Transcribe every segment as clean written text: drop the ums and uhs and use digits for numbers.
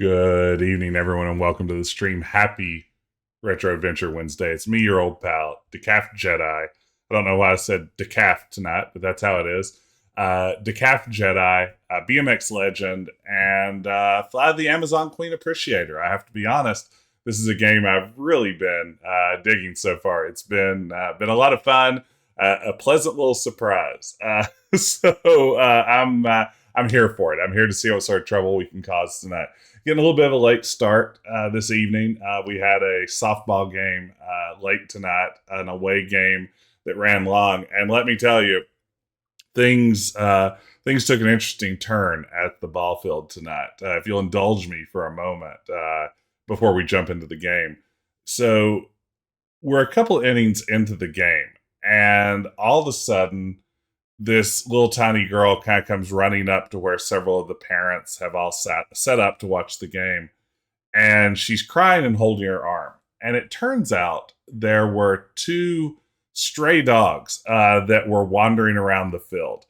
Good evening, everyone, and welcome to the stream. Happy Retro Adventure Wednesday. It's me, your old pal, Decaf Jedi. I don't know why I said Decaf tonight, but that's how it is. Decaf Jedi, BMX legend, and Fly the Amazon Queen appreciator. I have to be honest, this is a game I've really been digging so far. It's been a lot of fun, a pleasant little surprise. I'm here for it. I'm here to see what sort of trouble we can cause tonight. Getting a little bit of a late start this evening. We had a softball game late tonight, an away game that ran long, and let me tell you, things took an interesting turn at the ball field tonight. If you'll indulge me for a moment before we jump into the game. So we're a couple innings into the game, and all of a sudden, this little tiny girl kind of comes running up to where several of the parents have all set up to watch the game. And she's crying and holding her arm. And it turns out there were two stray dogs that were wandering around the field.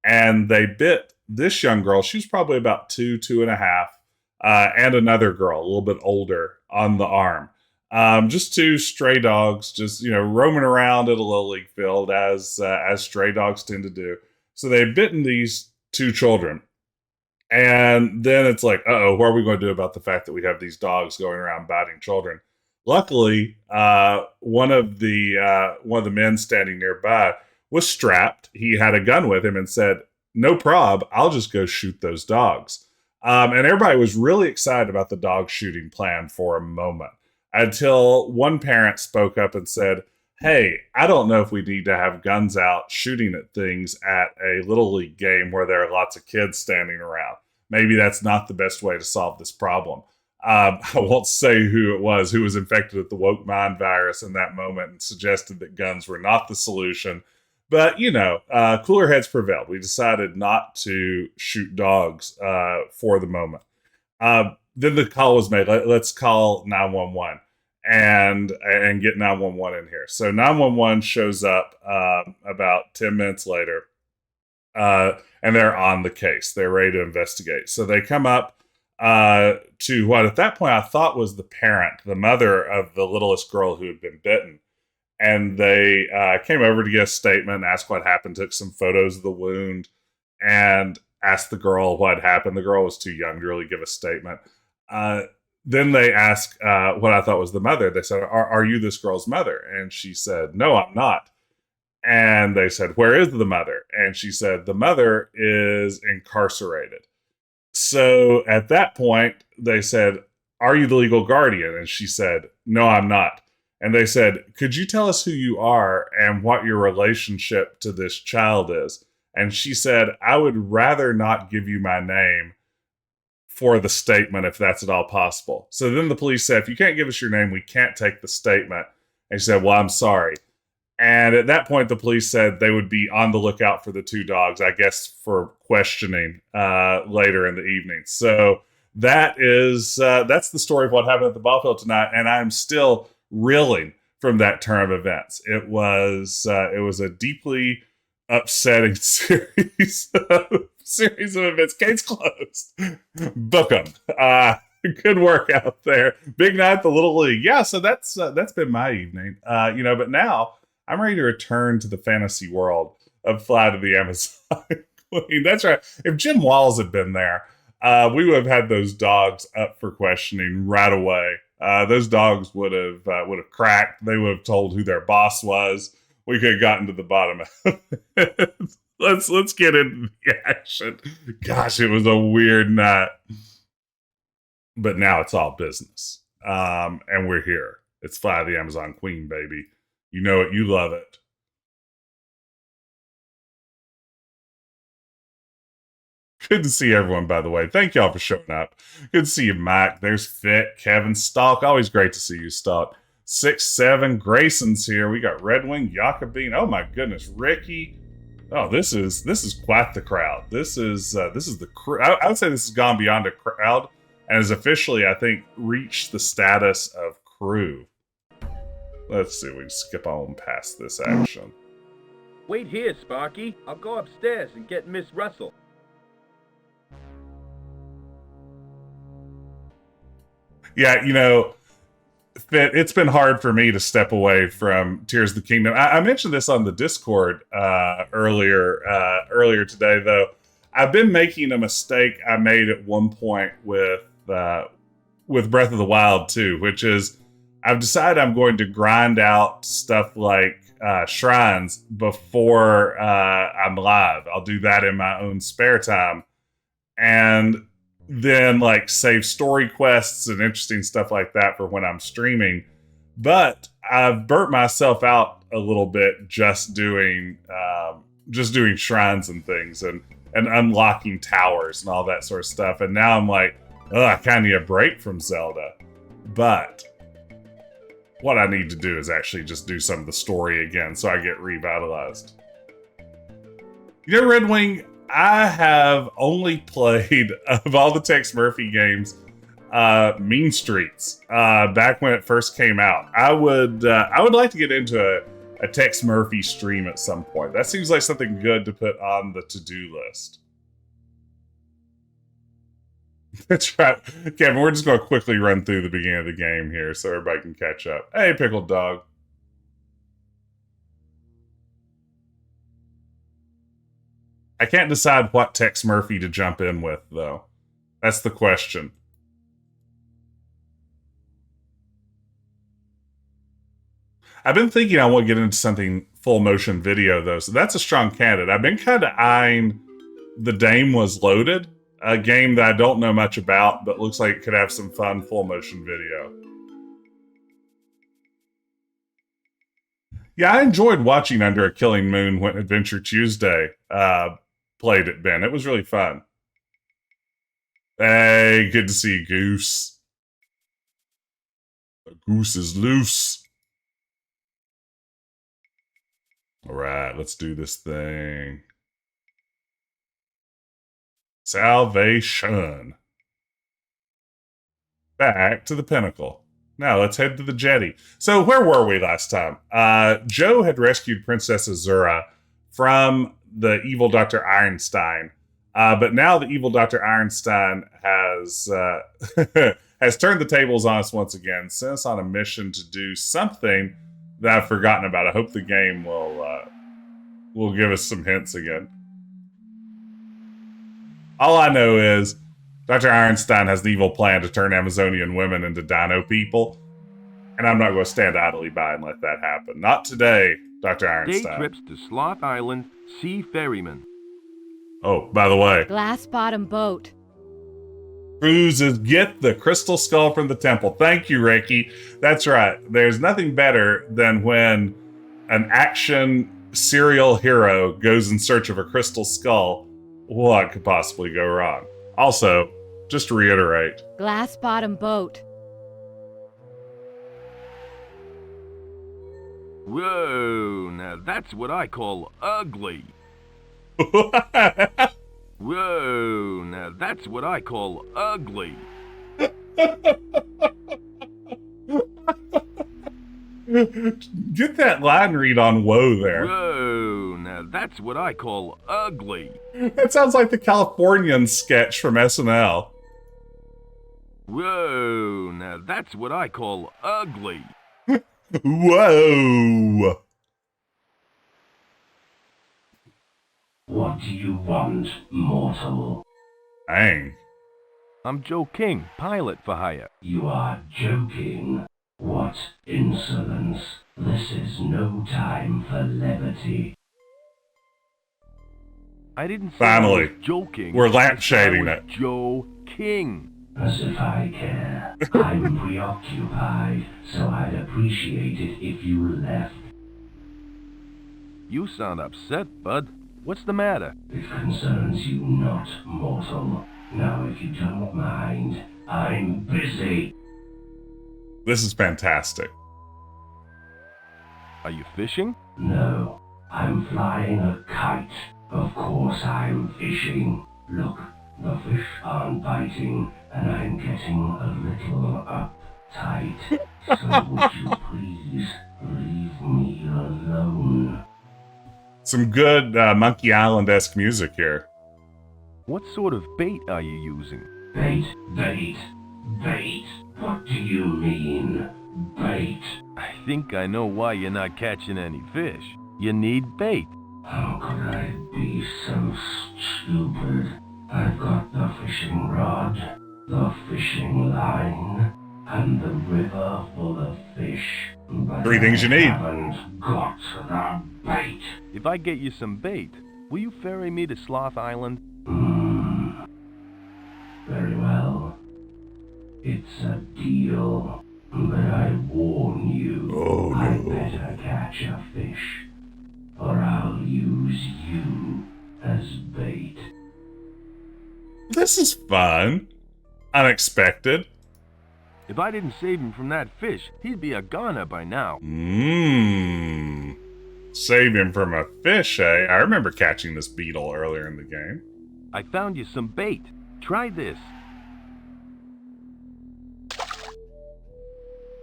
And they bit this young girl. She was probably about two and a half, and another girl, a little bit older, on the arm. Just two stray dogs, just roaming around at a little league field as stray dogs tend to do. So they've bitten these two children, and then it's like, uh-oh, what are we going to do about the fact that we have these dogs going around biting children? Luckily, one of the men standing nearby was strapped. He had a gun with him and said, "No prob, I'll just go shoot those dogs." And everybody was really excited about the dog shooting plan for a moment, until one parent spoke up and said, "Hey, I don't know if we need to have guns out shooting at things at a Little League game where there are lots of kids standing around. Maybe that's not the best way to solve this problem." I won't say who it was who was infected with the woke mind virus in that moment and suggested that guns were not the solution. But, cooler heads prevailed. We decided not to shoot dogs for the moment. Then the call was made. Let's call 911 and get 911 in here. So 911 shows up about 10 minutes later, and they're on the case. They're ready to investigate. So they come up to what at that point I thought was the parent, the mother of the littlest girl who had been bitten. And they came over to get a statement, asked what happened, took some photos of the wound, and asked the girl what happened. The girl was too young to really give a statement. Then they asked what I thought was the mother. They said, are you this girl's mother? And she said, "No, I'm not." And they said, "Where is the mother?" And she said, "The mother is incarcerated." So at that point, they said, "Are you the legal guardian?" And she said, "No, I'm not." And they said, "Could you tell us who you are and what your relationship to this child is?" And she said, "I would rather not give you my name for the statement if that's at all possible." So then the police said, "If you can't give us your name, we can't take the statement." And she said, "Well, I'm sorry." And at that point, the police said they would be on the lookout for the two dogs, I guess, for questioning later in the evening. So that's the story of what happened at the ball field tonight. And I'm still reeling from that turn of events. It was a deeply upsetting series of events. Case closed. Book them. Good work out there. Big night at the Little League. Yeah, so that's been my evening. But now I'm ready to return to the fantasy world of Fly to the Amazon Queen. That's right. If Jim Walls had been there, we would have had those dogs up for questioning right away. Those dogs would have cracked. They would have told who their boss was. We could have gotten to the bottom of it. Let's get into the action. Gosh, it was a weird night. But now it's all business. And we're here. It's Fly the Amazon Queen, baby. You know it, you love it. Good to see everyone, by the way. Thank y'all for showing up. Good to see you, Mike. There's Fit, Kevin, Stalk. Always great to see you, Stalk. 6-7, Grayson's here. We got Red Wing, Jakobine. Oh my goodness, Ricky. Oh, this is quite the crowd. This is the crew. I would say this has gone beyond a crowd and has officially, I think, reached the status of crew. Let's see, we can skip on past this action. Wait here, Sparky. I'll go upstairs and get Miss Russell. Yeah, it's been hard for me to step away from Tears of the Kingdom. I mentioned this on the Discord earlier today, though. I've been making a mistake I made at one point with Breath of the Wild 2, which is I've decided I'm going to grind out stuff like shrines before I'm live. I'll do that in my own spare time, and then like save story quests and interesting stuff like that for when I'm streaming. But I've burnt myself out a little bit just doing shrines and things and unlocking towers and all that sort of stuff. And now I'm like, oh, I kind of need a break from Zelda. But what I need to do is actually just do some of the story again so I get revitalized. Red Wing, I have only played, of all the Tex Murphy games, Mean Streets back when it first came out. I would like to get into a Tex Murphy stream at some point. That seems like something good to put on the to-do list. That's right. Kevin, we're just going to quickly run through the beginning of the game here so everybody can catch up. Hey, Pickled Dog. I can't decide what Tex Murphy to jump in with, though. That's the question. I've been thinking I want to get into something full motion video, though, so that's a strong candidate. I've been kind of eyeing The Dame Was Loaded, a game that I don't know much about, but looks like it could have some fun full motion video. Yeah, I enjoyed watching Under a Killing Moon when Adventure Tuesday played it, Ben. It was really fun. Hey, good to see you, Goose. The goose is loose. All right, let's do this thing. Salvation. Back to the pinnacle. Now let's head to the jetty. So where were we last time? Joe had rescued Princess Azura from the evil Dr. Ironstein. But now the evil Dr. Ironstein has has turned the tables on us once again, sent us on a mission to do something that I've forgotten about. I hope the game will give us some hints again. All I know is Dr. Ironstein has the evil plan to turn Amazonian women into dino people, and I'm not going to stand idly by and let that happen. Not today, Dr. Ironstein. Day trips to Sloth Island, sea ferryman. Oh, by the way. Glass bottom boat. Cruises, get the crystal skull from the temple. Thank you, Ricky. That's right. There's nothing better than when an action serial hero goes in search of a crystal skull. What could possibly go wrong? Also, just to reiterate. Glass bottom boat. Whoa, now that's what I call ugly. Whoa, now that's what I call ugly. Get that line read on whoa there. Whoa, now that's what I call ugly. That sounds like the Californian sketch from SNL. Whoa, now that's what I call ugly. Whoa. What do you want, mortal? Dang. I'm Joe King, pilot for hire. You are joking. What insolence. This is no time for levity. I didn't say Finally. I was joking. We're lampshading I it. was Joe King. As if I care. I'm preoccupied, so I'd appreciate it if you left. You sound upset, bud. What's the matter? It concerns you not, mortal. Now, if you don't mind, I'm busy. This is fantastic. Are you fishing? No, I'm flying a kite. Of course I'm fishing. Look, the fish aren't biting, and I'm getting a little uptight. So would you please leave me alone? Some good Monkey Island-esque music here. What sort of bait are you using? Bait, bait. Bait? What do you mean, bait? I think I know why you're not catching any fish. You need bait. How could I be so stupid? I've got the fishing rod, the fishing line, and the river full of fish. But 3 things you need. I haven't got the bait. If I get you some bait, will you ferry me to Sloth Island? Very well. It's a deal. But I warn you, Oh, I no. better catch a fish, or I'll use you as bait. This is fun. Unexpected. If I didn't save him from that fish, he'd be a goner by now. Save him from a fish, eh? I remember catching this beetle earlier in the game. I found you some bait. Try this.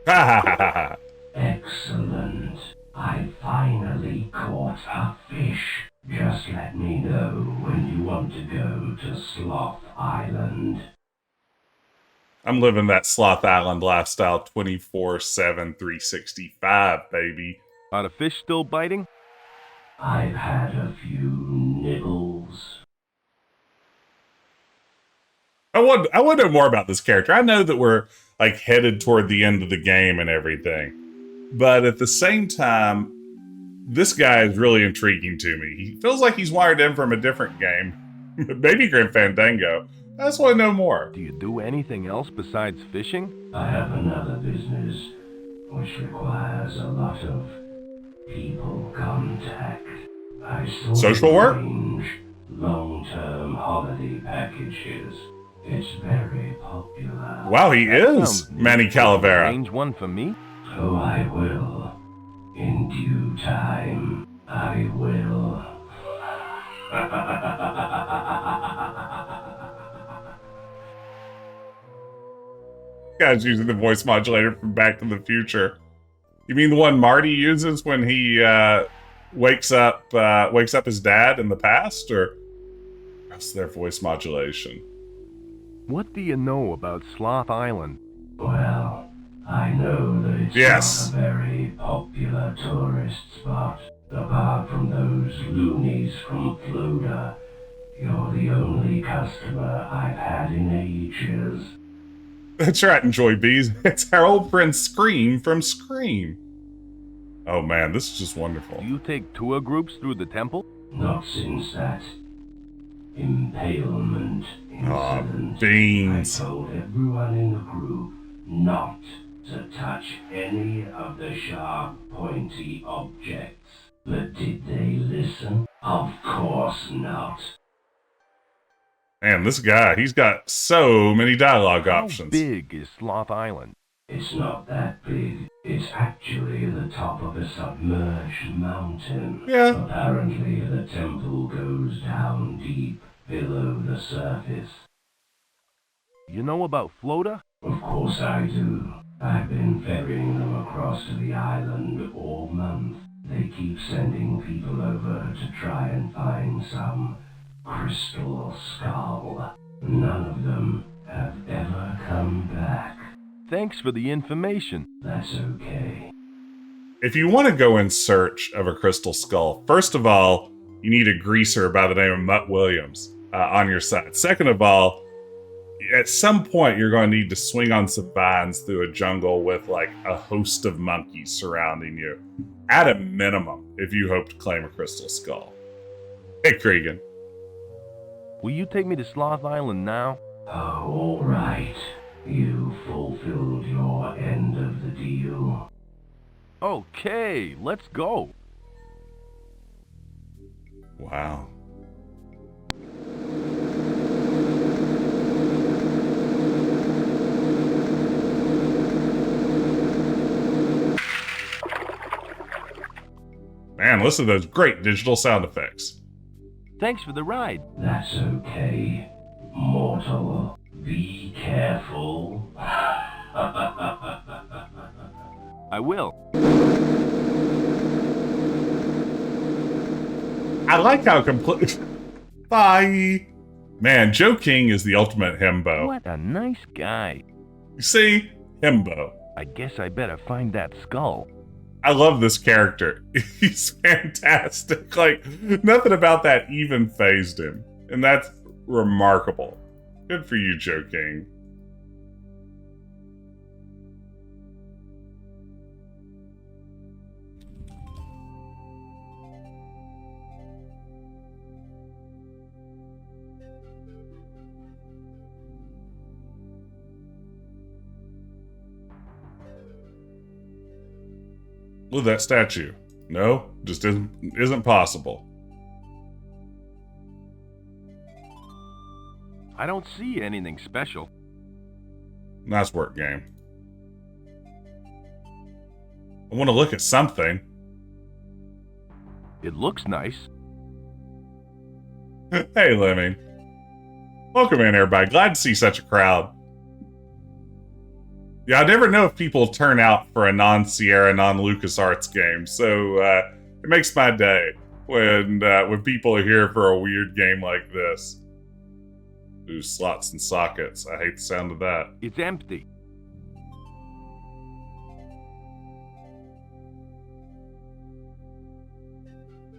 Ha ha ha ha ha. Excellent. I finally caught a fish. Just let me know when you want to go to Sloth Island. I'm living that Sloth Island lifestyle 24/7, 365, baby. Are the fish still biting? I've had a few nibbles. I want to know more about this character. I know that we're like headed toward the end of the game and everything, but at the same time, this guy is really intriguing to me. He feels like he's wired in from a different game, maybe Grim Fandango. I just want to know more. Do you do anything else besides fishing? I have another business which requires a lot of people contact. I Social work? arrange long-term holiday packages. It's very popular. Wow, he is Sounds neat. Manny Calavera. Arrange one for me? So I will. In due time, I will. Guy's using the voice modulator from Back to the Future. You mean the one Marty uses when he wakes up his dad in the past, or that's their voice modulation? What do you know about Sloth Island? Well, I know that it's Yes. not a very popular tourist spot. Apart from those loonies from Florida, you're the only customer I've had in ages. That's right, Enjoy Bees. It's our old friend Scream from Scream. Oh man, this is just wonderful. Do you take tour groups through the temple? Not since that impalement Aw, incident. beans. I told everyone in the group not to touch any of the sharp, pointy objects. But did they listen? Of course not. Man, this guy, he's got so many dialogue How options. big is Sloth Island? It's not that big. It's actually the top of a submerged mountain. Yeah. Apparently the temple goes down deep below the surface. You know about Florida? Of course I do. I've been ferrying them across to the island all month. They keep sending people over to try and find some crystal skull. None of them have ever come back. Thanks for the information. That's okay. If you want to go in search of a crystal skull, first of all, you need a greaser by the name of Mutt Williams on your side. Second of all, at some point you're going to need to swing on some vines through a jungle with like a host of monkeys surrounding you. At a minimum, if you hope to claim a crystal skull. Hey, Cregan. Will you take me to Sloth Island now? Oh, all right. You fulfilled your end of the deal. Okay, let's go. Wow. Man, listen to those great digital sound effects. Thanks for the ride. That's okay. Mortal, be careful. I will. I like how complete. Bye. Man, Joe King is the ultimate himbo. What a nice guy. You see? Himbo. I guess I better find that skull. I love this character. He's fantastic. Like, nothing about that even fazed him. And that's remarkable. Good for you, Joe King. Look at that statue. No, just isn't possible. I don't see anything special. Nice work, game. I want to look at something. It looks nice. Hey, Lemmy. Welcome in, everybody. Glad to see such a crowd. Yeah, I never know if people turn out for a non-Sierra, non-LucasArts game, so it makes my day when people are here for a weird game like this. Ooh, slots and sockets. I hate the sound of that. It's empty.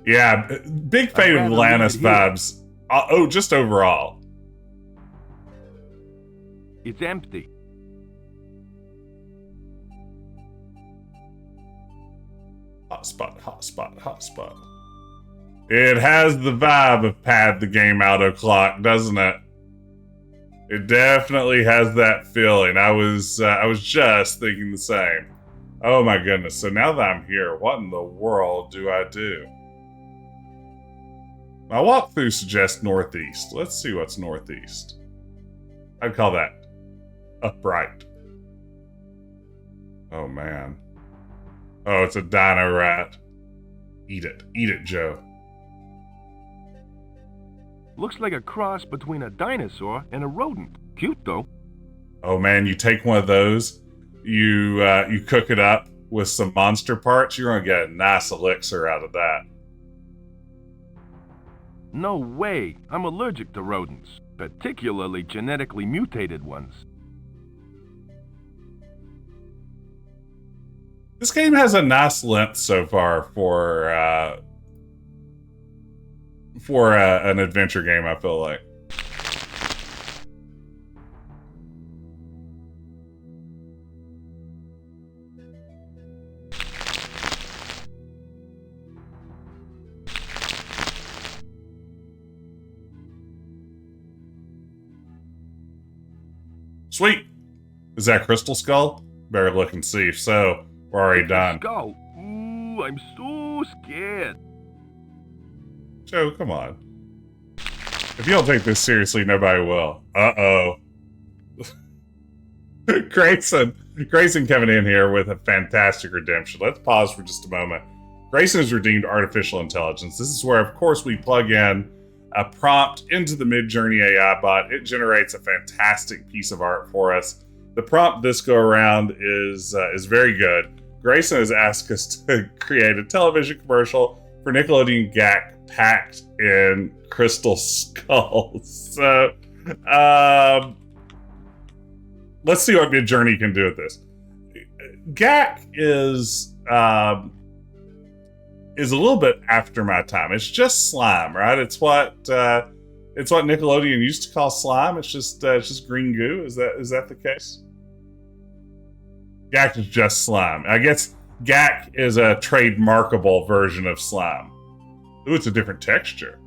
Yeah, big Fate of Atlantis vibes. Oh, just overall. It's empty. Hot spot, hot spot, hot spot. It has the vibe of Pad the Game Out O'Clock, doesn't it? It definitely has that feeling. I was just thinking the same. Oh my goodness. So now that I'm here, what in the world do I do? My walkthrough suggests northeast. Let's see what's northeast. I'd call that upright. Oh man. Oh, it's a dino rat. Eat it. Eat it, Joe. Looks like a cross between a dinosaur and a rodent. Cute, though. Oh man, you take one of those, you cook it up with some monster parts, you're gonna get a nice elixir out of that. No way. I'm allergic to rodents, particularly genetically mutated ones. This game has a nice length so far for an adventure game, I feel like. Sweet! Is that Crystal Skull? Better look and see. If so, we're already done. Skull. Ooh, I'm so scared. Joe, come on. If you don't take this seriously, nobody will. Uh-oh. Grayson coming in here with a fantastic redemption. Let's pause for just a moment. Grayson has redeemed artificial intelligence. This is where, of course, we plug in a prompt into the Midjourney AI bot. It generates a fantastic piece of art for us. The prompt this go around is very good. Grayson has asked us to create a television commercial for Nickelodeon GAC packed in crystal skulls. So, let's see what Midjourney can do with this. GAC is a little bit after my time. It's just slime, right? It's what Nickelodeon used to call slime. It's just green goo. Is that the case? GAC is just slime. I guess GAC is a trademarkable version of slime. Ooh, it's a different texture.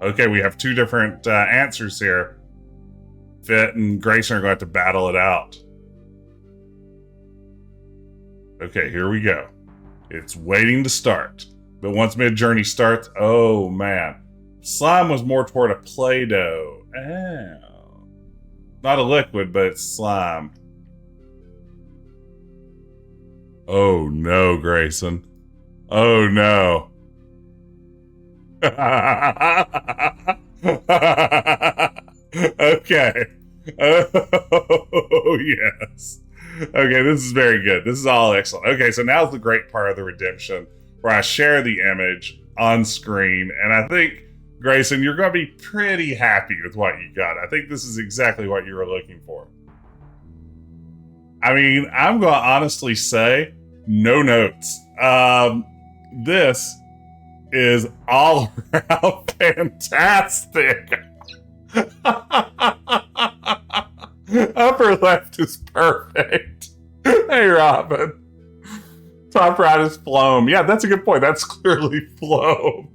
Okay, we have two different answers here. Fit and Grayson are going to have to battle it out. Okay, here we go. It's waiting to start. But once Midjourney starts, oh man. Slime was more toward a Play-Doh. Oh. Not a liquid, but it's slime. Oh no, Grayson. Oh no. Okay. Oh yes. Okay, this is very good. This is all excellent. Okay, so now's the great part of the redemption where I share the image on screen, and I think, Grayson, you're going to be pretty happy with what you got. I think this is exactly what you were looking for. I mean, I'm going to honestly say no notes. This is all around fantastic. Upper left is perfect. Hey, Robin. Top right is Floam. Yeah, that's a good point. That's clearly Floam.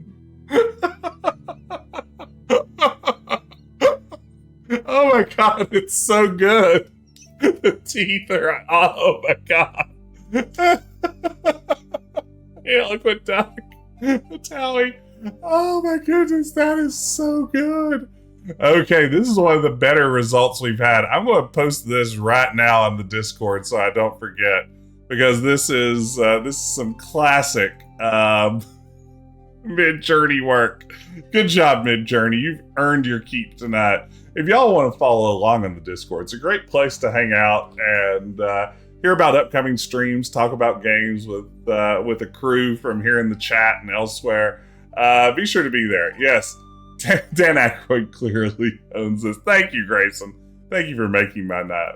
Oh my god, it's so good. The teeth are, oh my god. Eloquent duck. The tally. Oh my goodness, that is so good. Okay, this is one of the better results we've had. I'm going to post this right now on the Discord so I don't forget, because this is some classic mid-journey work. Good job, mid-journey. You've earned your keep tonight. If y'all want to follow along on the Discord, it's a great place to hang out and hear about upcoming streams, talk about games with a crew from here in the chat and elsewhere. Be sure to be there. Yes, Dan Aykroyd clearly owns this. Thank you, Grayson. Thank you for making my night.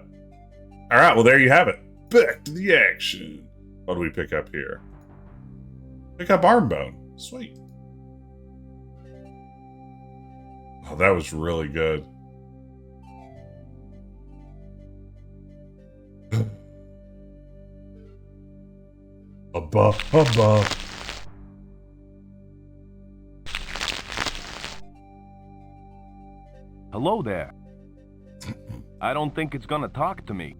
All right, well, there you have it. Back to the action. What do we pick up here? Pick up Armbone. Sweet. Oh, that was really good. Above. Hello there. I don't think it's gonna talk to me.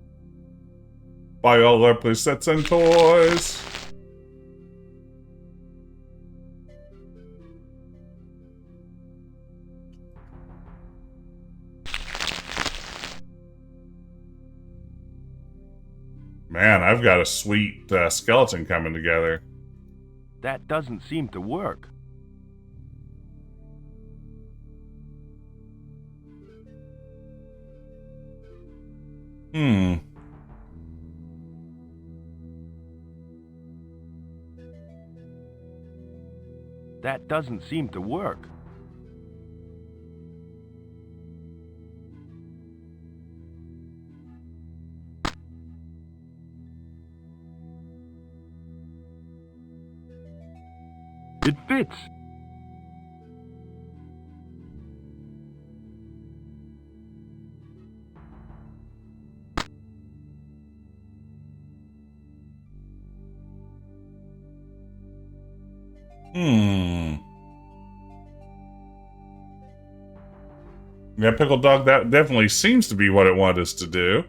Buy all our play sets and toys. Man, I've got a sweet skeleton coming together. That doesn't seem to work. That doesn't seem to work. It fits. Yeah, Pickle Dog, that definitely seems to be what it wanted us to do.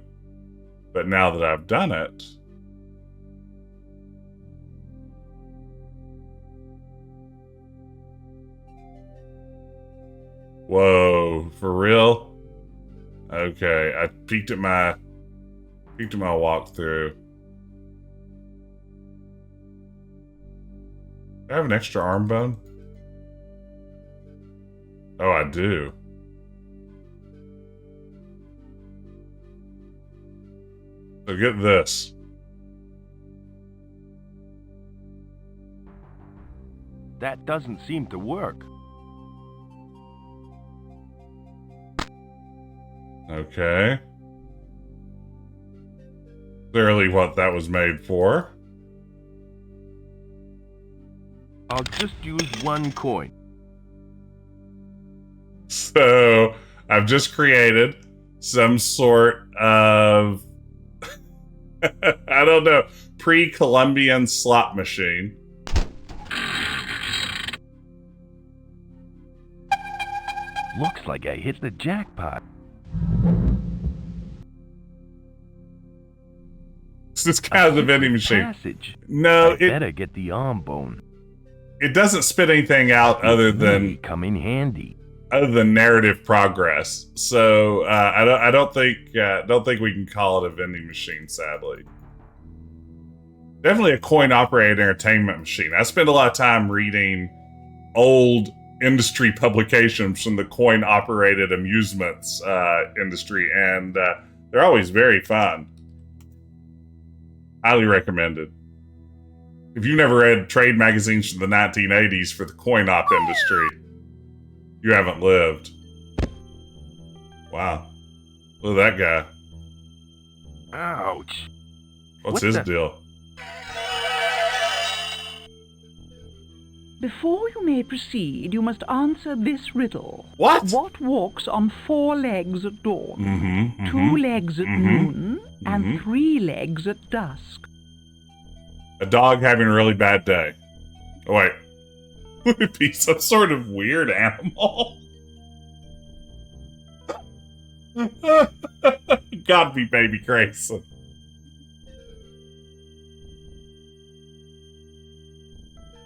But now that I've done it... Whoa, for real? Okay, I peeked at my walkthrough. Do I have an extra arm bone? Oh, I do. So get this. That doesn't seem to work. Okay. Clearly what that was made for. I'll just use one coin. So, I've just created some sort of, I don't know, pre-Columbian slot machine. Looks like I hit the jackpot. This kind of the vending machine. Passage. No, I better get the arm bone. It doesn't spit anything out other than come in handy. Other than narrative progress. So I don't think we can call it a vending machine, sadly. Definitely a coin-operated entertainment machine. I spend a lot of time reading old industry publications from the coin-operated amusements industry, and they're always very fun. Highly recommended. If you've never read trade magazines from the 1980s for the coin-op industry, you haven't lived. Wow. Look at that guy. Ouch. What's What his the- deal? Before you may proceed, you must answer this riddle. What? What walks on 4 legs at dawn, Mm-hmm. 2 legs at noon, and mhm. 3 legs at dusk? A dog having a really bad day. Oh, wait. Would it be some sort of weird animal? Gotta be Baby Grayson.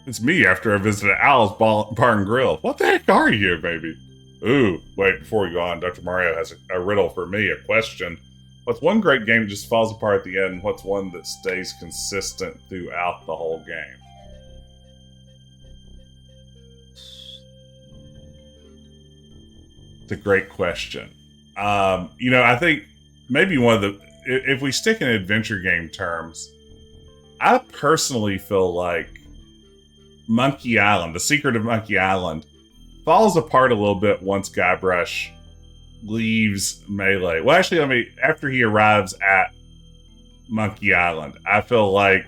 It's me after I visited Al's Bar and Grill. What the heck are you, baby? Ooh, wait, before we go on, Dr. Mario has a riddle for me, a question. What's one great game that just falls apart at the end? What's one that stays consistent throughout the whole game? It's a great question. I think maybe one of the... If we stick in adventure game terms, I personally feel like Monkey Island, The Secret of Monkey Island, falls apart a little bit once Guybrush leaves Melee. Well, actually, after he arrives at Monkey Island, I feel like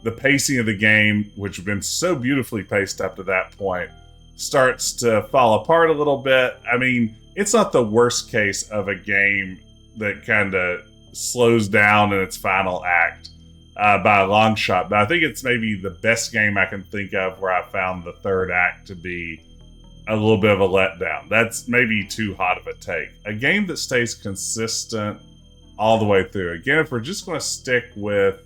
the pacing of the game, which had been so beautifully paced up to that point, starts to fall apart a little bit. I mean, it's not the worst case of a game that kind of slows down in its final act by a long shot, but I think it's maybe the best game I can think of where I found the third act to be a little bit of a letdown. That's maybe too hot of a take. A game that stays consistent all the way through. Again, if we're just going to stick with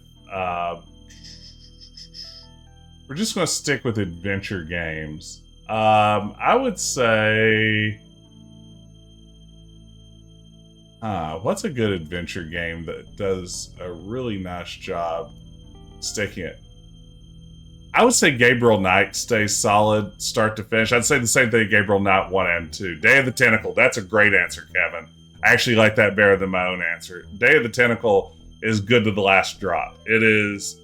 adventure games, I would say, what's a good adventure game that does a really nice job sticking it? I would say Gabriel Knight stays solid start to finish. I'd say the same thing, Gabriel Knight 1 and 2. Day of the Tentacle, that's a great answer, Kevin. I actually like that better than my own answer. Day of the Tentacle is good to the last drop. It is,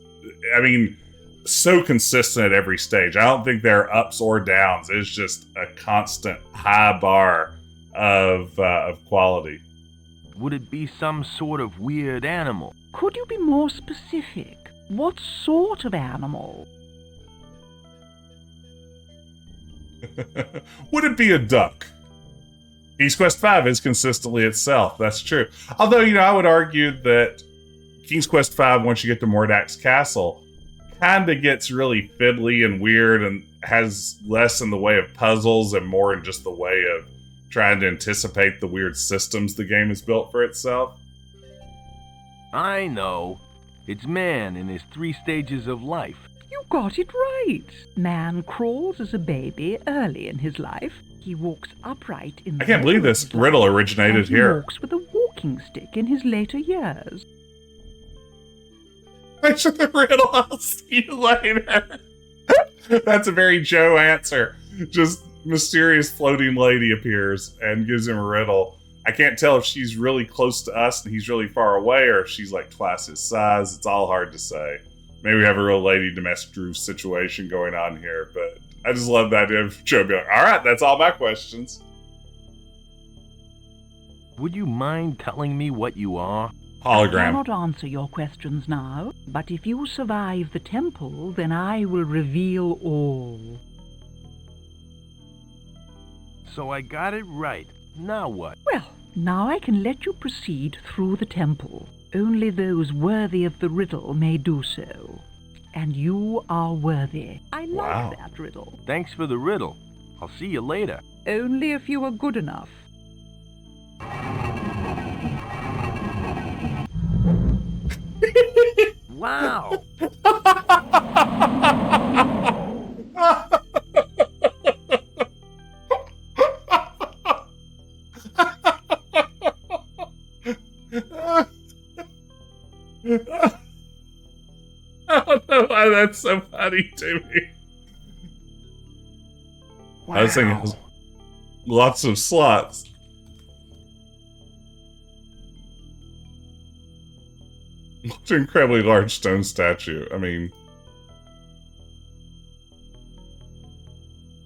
so consistent at every stage. I don't think there are ups or downs. It's just a constant high bar of quality. Would it be some sort of weird animal? Could you be more specific? What sort of animal? Would it be a duck? King's Quest V is consistently itself. That's true. Although, I would argue that King's Quest V, once you get to Mordak's Castle, kind of gets really fiddly and weird and has less in the way of puzzles and more in just the way of trying to anticipate the weird systems the game has built for itself. I know. It's man in his 3 stages of life. You got it right. Man crawls as a baby early in his life. He walks upright in the I can't believe middle this of his riddle life, originated and he here. walks with a walking stick in his later years. Thanks for the riddle. I'll see you later. That's a very Joe answer. Just mysterious floating lady appears and gives him a riddle. I can't tell if she's really close to us and he's really far away, or if she's like twice his size. It's all hard to say. Maybe we have a real Lady Demestru situation going on here, but I just love that idea of Joe being like, all right, that's all my questions. Would you mind telling me what you are? I Hologram. cannot answer your questions now, but if you survive the temple, then I will reveal all. So I got it right. Now what? Well, now I can let you proceed through the temple. Only those worthy of the riddle may do so. And you are worthy. I Wow. like that riddle. Thanks for the riddle. I'll see you later. Only if you are good enough. Wow! I don't know why that's so funny to me. I was thinking it was lots of slots. It's an incredibly large stone statue. I mean,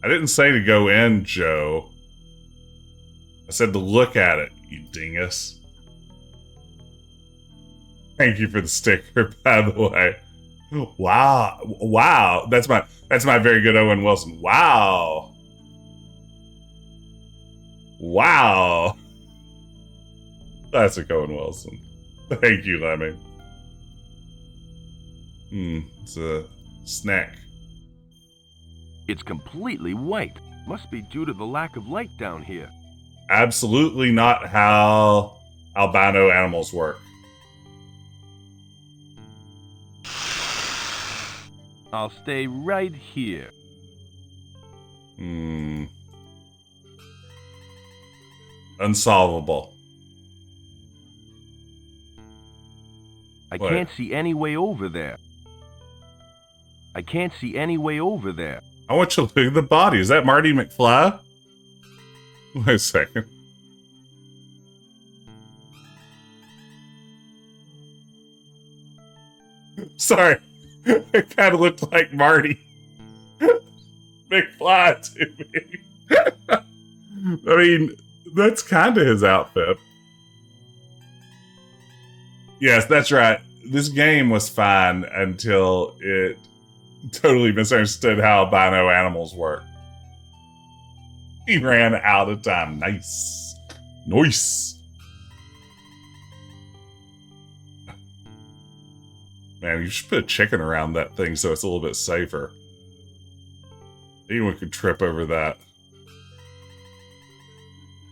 I didn't say to go in, Joe. I said to look at it, you dingus. Thank you for the sticker, by the way. Wow. Wow. That's my very good Owen Wilson. Wow. Wow. Classic Owen Wilson. Thank you, Lemmy. It's a snack. It's completely white. Must be due to the lack of light down here. Absolutely not how albino animals work. I'll stay right here. Unsolvable. I What? can't see any way over there. I can't see any way over there. I want you to look at the body. Is that Marty McFly? Wait a second. Sorry. It kind of looked like Marty McFly to me. I mean, that's kind of his outfit. Yes, that's right. This game was fine until it totally misunderstood how albino animals work. He ran out of time. Nice. Nice. Man, you should put a chicken around that thing so it's a little bit safer. Anyone could trip over that.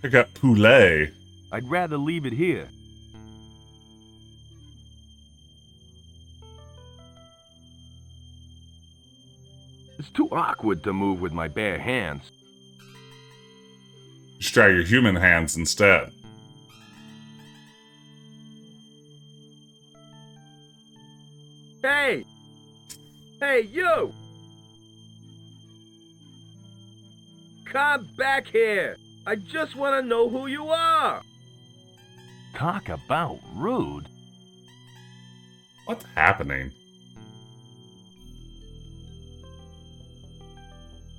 I got poulet. I'd rather leave it here. It's too awkward to move with my bare hands. Just try your human hands instead. Hey! Hey, you! Come back here! I just want to know who you are! Talk about rude. What's happening?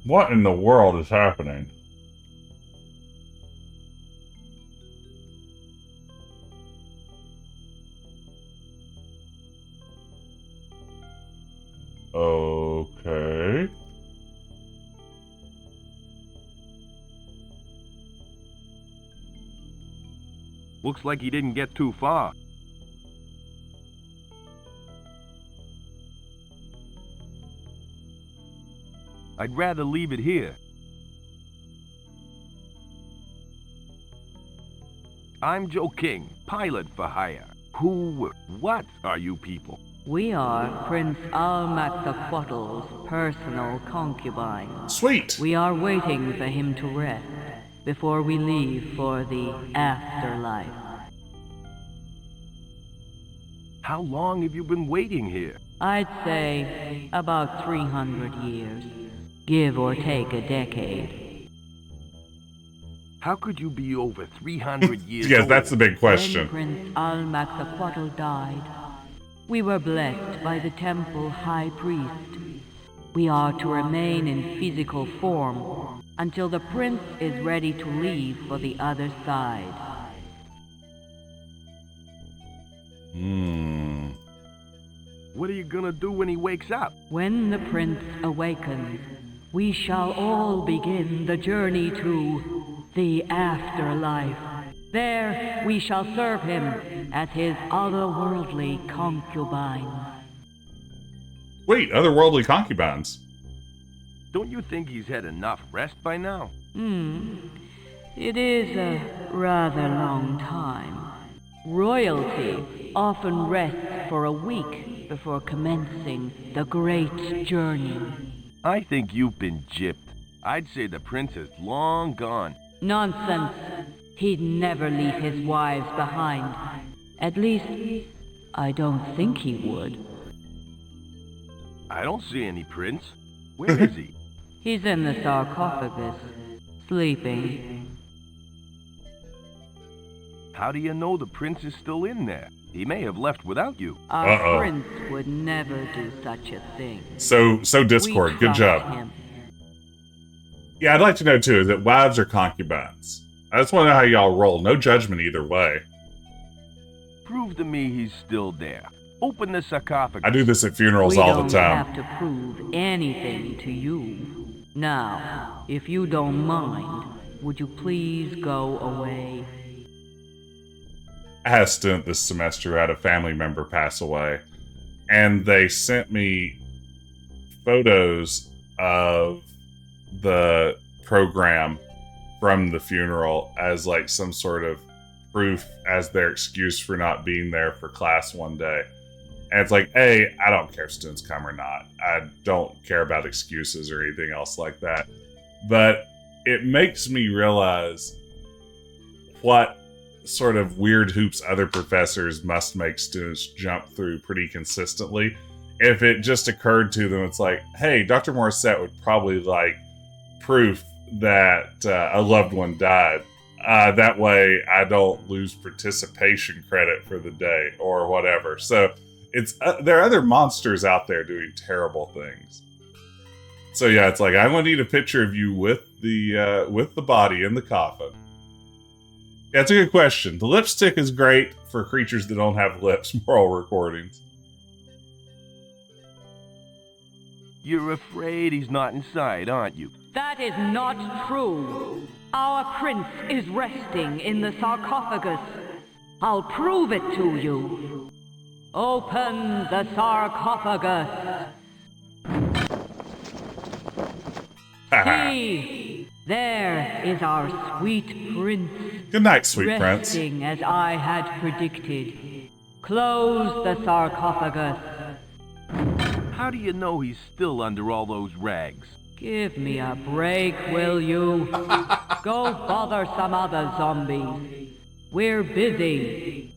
What in the world is happening? Okay. Looks like he didn't get too far. I'd rather leave it here. I'm Joe King, pilot for hire. What are you people? We are Prince Almaxaquottle's personal concubine. Sweet. We are waiting for him to rest before we leave for the afterlife. How long have you been waiting here? I'd say about 300 years, give or take a decade. How could you be over 300 years Yes, old? that's the big When question. Prince Almaxaquottl died, we were blessed by the temple high priest. We are to remain in physical form until the prince is ready to leave for the other side. What are you gonna do when he wakes up? When the prince awakens, we shall all begin the journey to the afterlife. There we shall serve him as his otherworldly concubines. Wait, otherworldly concubines. Don't you think he's had enough rest by now? It is a rather long time. Royalty often rests for a week before commencing the great journey. I think you've been gypped. I'd say the prince is long gone. Nonsense. He'd never leave his wives behind. At least, I don't think he would. I don't see any prince. Where is he? He's in the sarcophagus, sleeping. How do you know the prince is still in there? He may have left without you. Our prince would never do such a thing. So Discord, We good trust job. him. Yeah, I'd like to know too, is it wives or concubines? I just want to know how y'all roll. No judgment either way. Prove to me he's still there. Open the sarcophagus. I do this at funerals all the We time. don't have to prove anything to you. Now, if you don't mind, would you please go away? I had a stint this semester who had a family member pass away, and they sent me photos of the program from the funeral as like some sort of proof as their excuse for not being there for class one day. And it's like, hey, I don't care if students come or not. I don't care about excuses or anything else like that. But it makes me realize what sort of weird hoops other professors must make students jump through pretty consistently. If it just occurred to them, it's like, hey, Dr. Morissette would probably like proof that a loved one died. That way I don't lose participation credit for the day or whatever. So it's there are other monsters out there doing terrible things. So yeah, it's like, I'm gonna need a picture of you with the body in the coffin. Yeah, it's a good question. The lipstick is great for creatures that don't have lips. Moral recordings. You're afraid he's not inside, aren't you? That is not true. Our prince is resting in the sarcophagus. I'll prove it to you. Open the sarcophagus. See, there is our sweet prince. Good night, sweet prince. Resting as I had predicted. Close the sarcophagus. How do you know he's still under all those rags? Give me a break, will you? Go bother some other zombies. We're busy.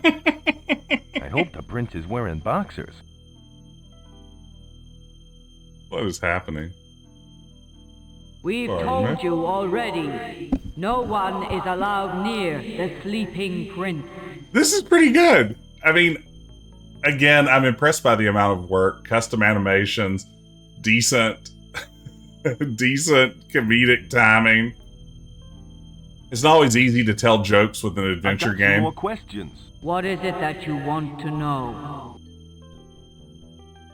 I hope the prince is wearing boxers. What is happening? We've Pardon told me? you already. No one is allowed near the sleeping prince. This is pretty good. I mean, again, I'm impressed by the amount of work, custom animations, decent comedic timing. It's not always easy to tell jokes with an adventure I've got some game. more questions. What is it that you want to know?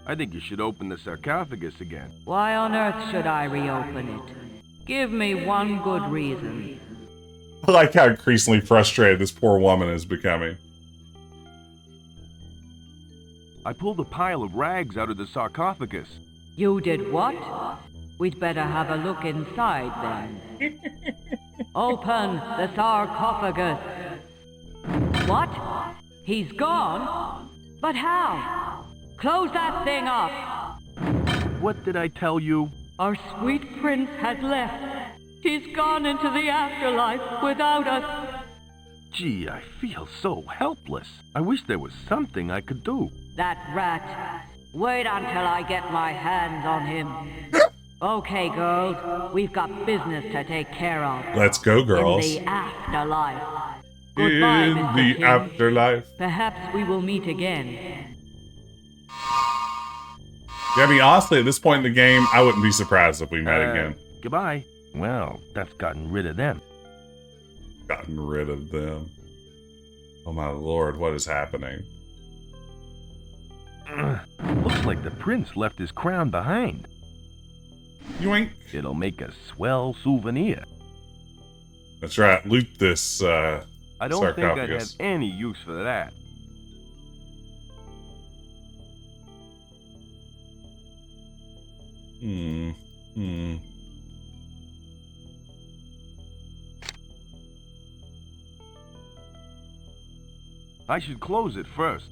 I think you should open the sarcophagus again. Why on earth should I reopen it? Give me one good reason. I like how increasingly frustrated this poor woman is becoming. I pulled a pile of rags out of the sarcophagus. You did what? We'd better have a look inside then. Open the sarcophagus. What? He's gone? But how? Close that thing up. What did I tell you? Our sweet prince has left. He's gone into the afterlife without us. Gee, I feel so helpless. I wish there was something I could do. That rat. Wait until I get my hands on him. Okay, girls. We've got business to take care of. Let's go, girls. In the afterlife. Goodbye, In Mr. the King. afterlife. Perhaps we will meet again. Yeah, I mean, honestly, at this point in the game, I wouldn't be surprised if we met again. Goodbye. Well, that's gotten rid of them. Gotten rid of them. Oh my lord, what is happening? Looks like the prince left his crown behind. Yoink. It'll make a swell souvenir. That's right, loot this I don't think I'd have sarcophagus. any use for that. I should close it first.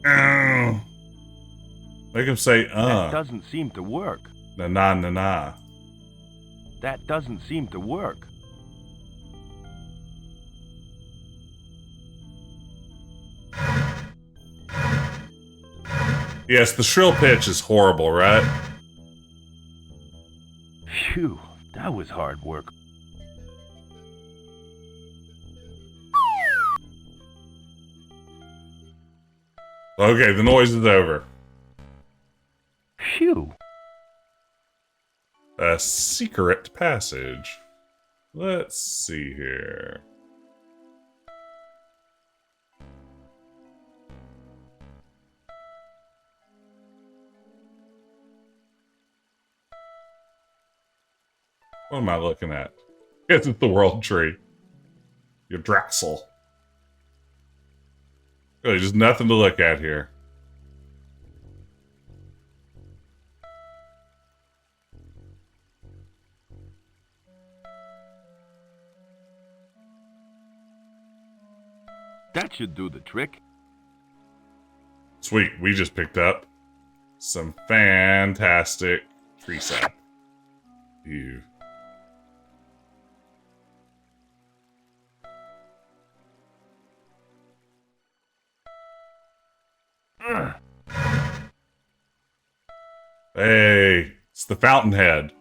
Ow. Make him say, That doesn't seem to work. na na na na. That doesn't seem to work. Yes, the shrill pitch is horrible, right? Phew, that was hard work. Okay, the noise is over. Phew. A secret passage. Let's see here. What am I looking at? It's the world tree. Your Draxel. Really, just nothing to look at here. That should do the trick. Sweet, we just picked up some fantastic tree sap. Ew. Hey, it's the fountainhead.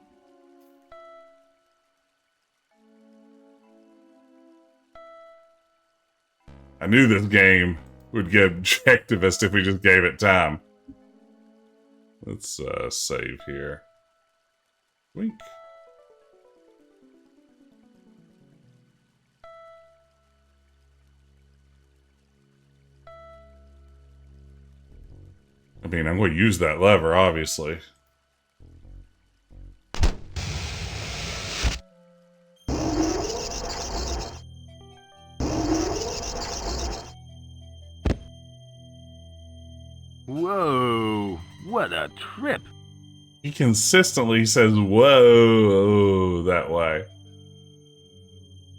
I knew this game would get objectivist if we just gave it time. Let's save here. Wink. I mean, I'm going to use that lever, obviously. Whoa, what a trip. He consistently says, whoa, that way.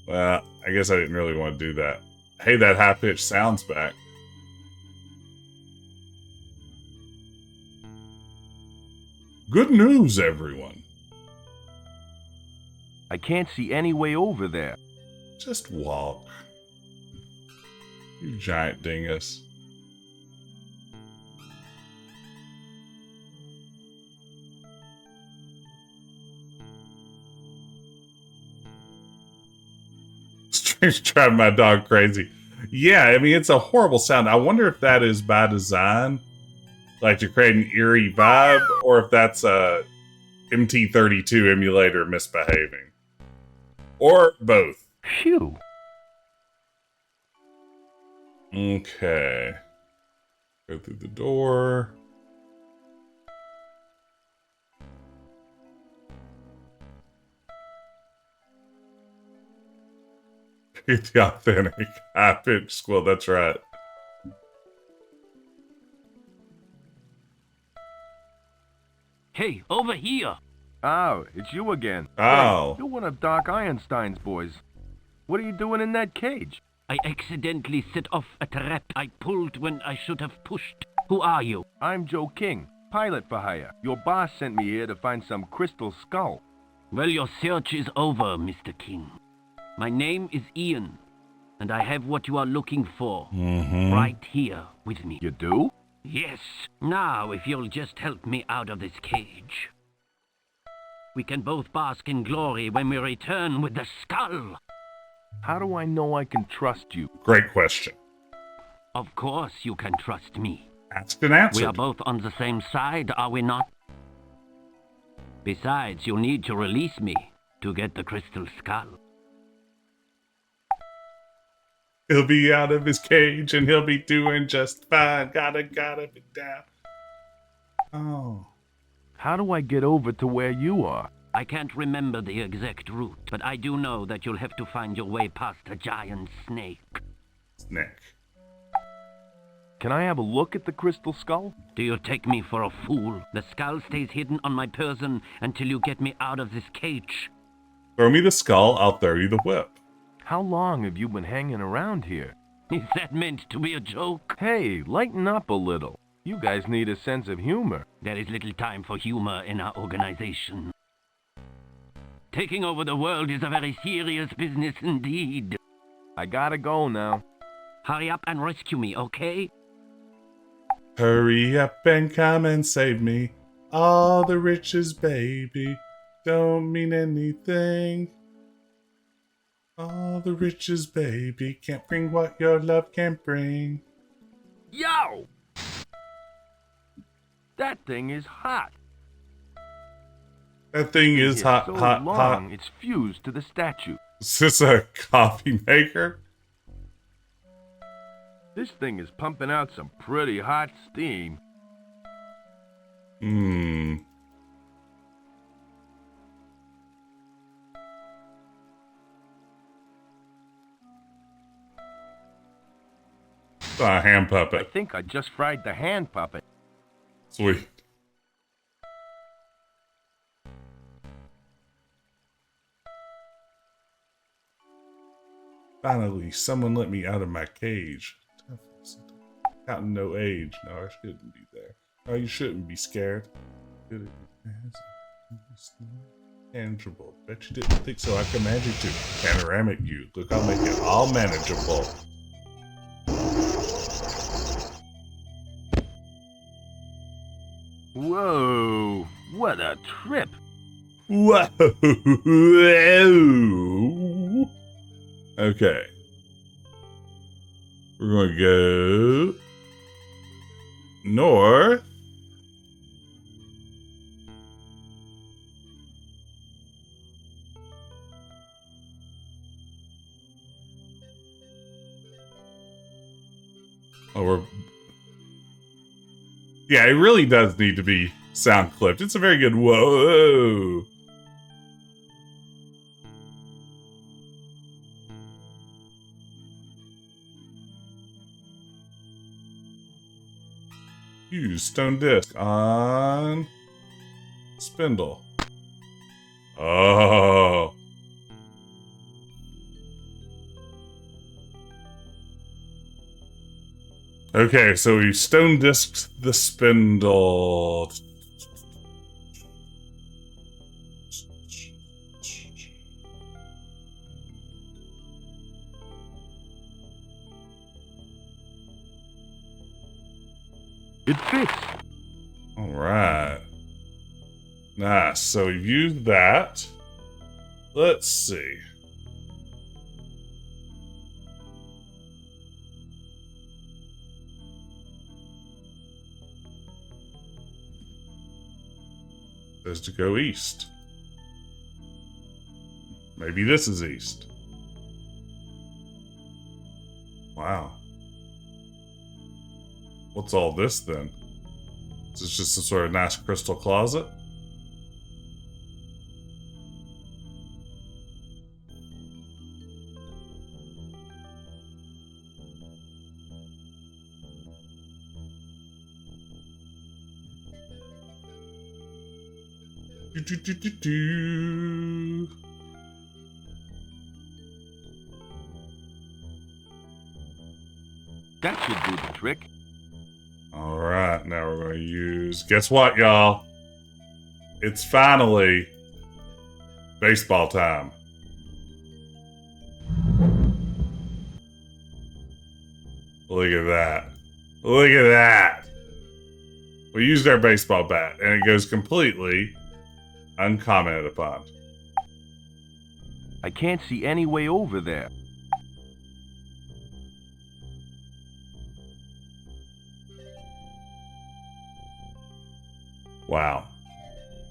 Well, I guess I didn't really want to do that. Hey, that high-pitched sound's back. Good news, everyone. I can't see any way over there. Just walk. You giant dingus. Strange driving my dog crazy. Yeah, I mean, it's a horrible sound. I wonder if that is by design. Like to create an eerie vibe, or if that's a MT32 emulator misbehaving. Or both. Phew. Okay. Go through the door. Get the authentic high-pitched squeal, that's right. Hey, over here! Oh, it's you again. Oh. Hey, you're one of Doc Ironstein's boys. What are you doing in that cage? I accidentally set off a trap I pulled when I should have pushed. Who are you? I'm Joe King, pilot for hire. Your boss sent me here to find some crystal skull. Well, your search is over, Mr. King. My name is Ian, and I have what you are looking for. Right here with me. You do? Yes. Now, if you'll just help me out of this cage. We can both bask in glory when we return with the skull. How do I know I can trust you? Great question. Of course you can trust me. Asked and answered. We are both on the same side, are we not? Besides, you'll need to release me to get the crystal skull. He'll be out of his cage and he'll be doing just fine. Gotta be down. Oh. How do I get over to where you are? I can't remember the exact route, but I do know that you'll have to find your way past a giant snake. Snake. Can I have a look at the crystal skull? Do you take me for a fool? The skull stays hidden on my person until you get me out of this cage. Throw me the skull, I'll throw you the whip. How long have you been hanging around here? Is that meant to be a joke? Hey, lighten up a little. You guys need a sense of humor. There is little time for humor in our organization. Taking over the world is a very serious business indeed. I gotta go now. Hurry up and rescue me, okay? Hurry up and come and save me. All the riches, baby, don't mean anything. All the riches, baby, can't bring what your love can't bring. Yo! That thing is hot. That thing is It's hot, so hot, long, hot. it's fused to the statue. Is this a coffee maker? This thing is pumping out some pretty hot steam. A hand I puppet. think I just fried the hand puppet. Sweet. Finally, someone let me out of my cage. Counting no age. No, I shouldn't be there. Oh, you shouldn't be scared. Tangible. Bet you didn't think so. I command you to. Panoramic view. Look, I'll make it all manageable. Whoa, what a trip. Whoa! Okay. We're gonna go north. Oh, we're... Yeah, it really does need to be sound clipped. It's a very good whoa. Use stone disc on spindle. Oh. Okay, so we stone disked the spindle. It fits. Alright. Nice. So we've used that. Let's see. Says to go east. Maybe this is east. Wow. What's all this then? Is this just some sort of nice crystal closet? Do. That should do the trick. Alright, now we're going to use... Guess what, y'all? It's finally baseball time. Look at that. Look at that. We used our baseball bat, and it goes completely uncommented upon. I can't see any way over there. Wow.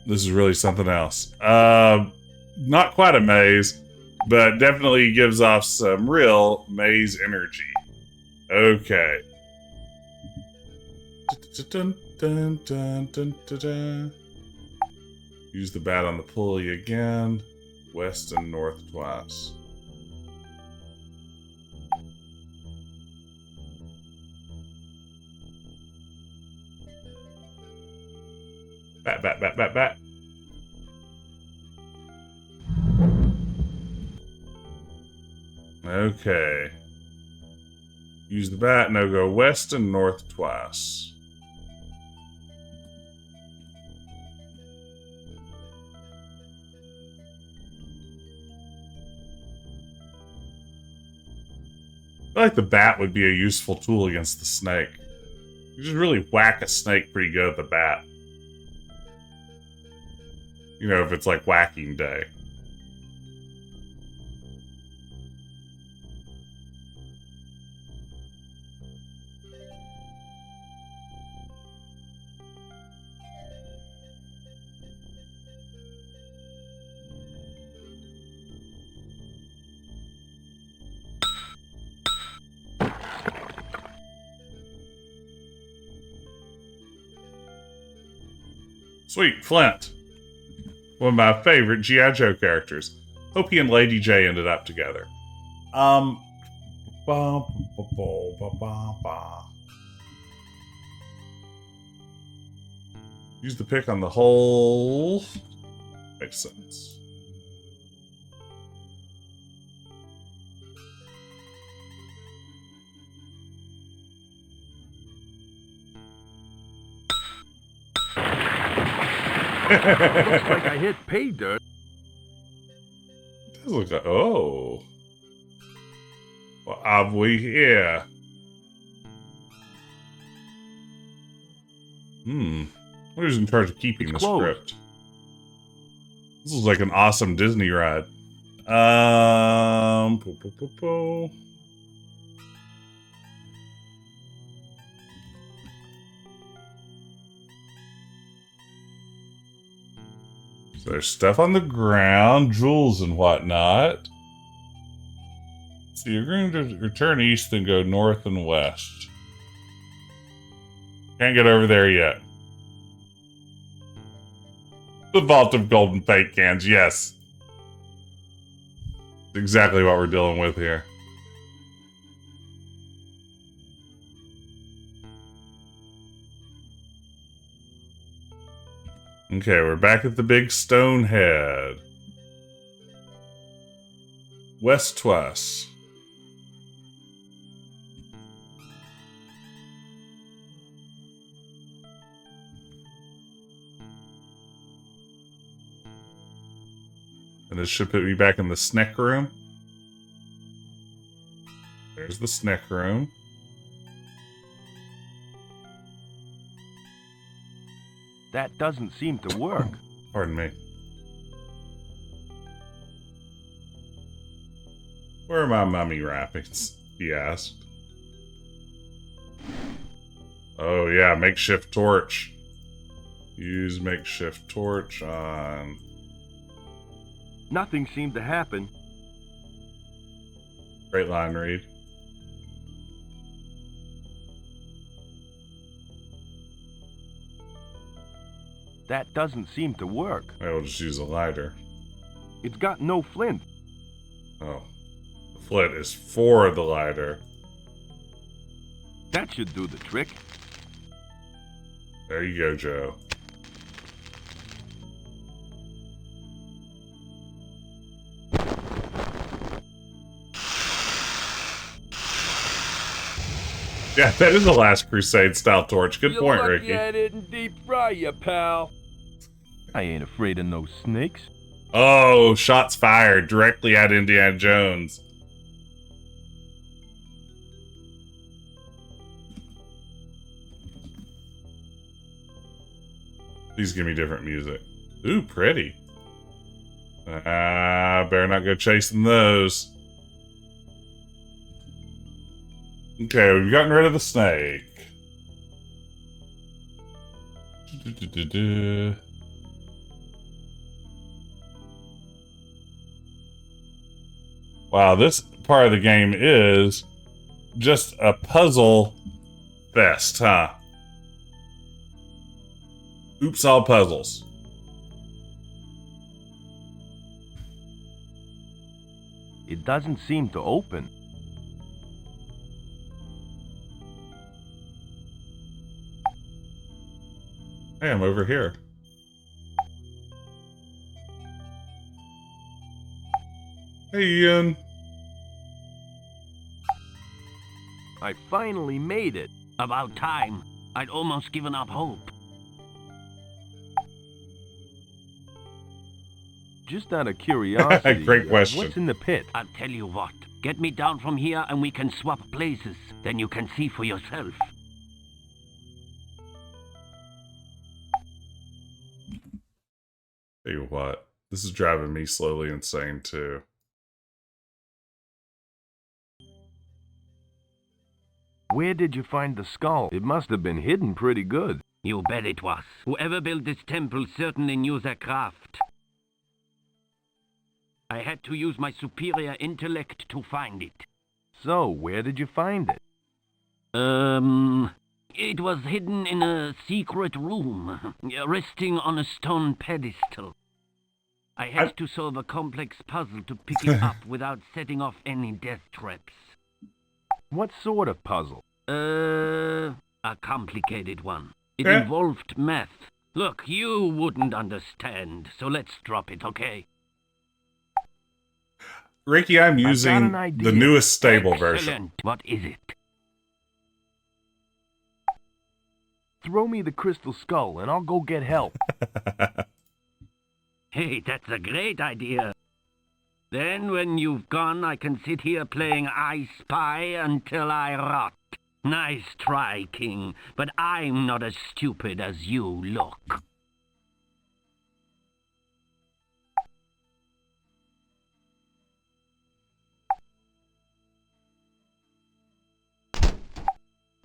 This is really something else. Not quite a maze, but definitely gives off some real maze energy. Okay. Dun, dun, dun, dun, dun, dun. Use the bat on the pulley again. West and north twice. Bat, bat, bat, bat, bat. Okay. Use the bat, now go west and north twice. I feel like the bat would be a useful tool against the snake. You just really whack a snake pretty good at the bat. You know, if it's like whacking day. Sweet, Flint. One of my favorite G.I. Joe characters. Hope he and Lady J ended up together. Use the pick on the hole. Makes sense. Looks like I hit pay dirt. It does look like... Oh. What have we here? Who's in charge of keeping It's the closed. script? This is like an awesome Disney ride. So there's stuff on the ground, jewels and whatnot. So you're going to return east and go north and west. Can't get over there yet. The Vault of Golden Paint Cans, yes. Exactly what we're dealing with here. Okay, we're back at the big stone head. West-west. And this should put me back in the snack room. There's the snack room. That doesn't seem to work. Pardon me. Where are my mummy wrappings? He asked. Oh yeah, makeshift torch. Use makeshift torch on... Nothing seemed to happen. Great line read. That doesn't seem to work. I will just use a lighter. It's got no flint. Oh. The flint is for the lighter. That should do the trick. There you go, Joe. Yeah, that is a Last Crusade style torch. Good point, You're Ricky. lucky I didn't deep fry you, pal. I ain't afraid of no snakes. Oh, shots fired directly at Indiana Jones. Please give me different music. Ooh, pretty. Better not go chasing those. Okay, we've gotten rid of the snake. Wow, this part of the game is just a puzzle fest, huh? Oops, all puzzles. It doesn't seem to open. Hey, I'm over here. Hey, Ian. I finally made it. About time. I'd almost given up hope. Just out of curiosity, Great question. what's in the pit? I'll tell you what. Get me down from here and we can swap places. Then you can see for yourself. Tell you what, this is driving me slowly insane too. Where did you find the skull? It must have been hidden pretty good. You bet it was. Whoever built this temple certainly knew their craft. I had to use my superior intellect to find it. So, where did you find it? It was hidden in a secret room, resting on a stone pedestal. I had to solve a complex puzzle to pick it up without setting off any death traps. What sort of puzzle? A complicated one. It involved math. Look, you wouldn't understand, so let's drop it, okay? Ricky, I'm using the newest stable version. Excellent. What is it? Throw me the crystal skull and I'll go get help. Hey, that's a great idea. Then when you've gone, I can sit here playing I Spy until I rot. Nice try, King, but I'm not as stupid as you look.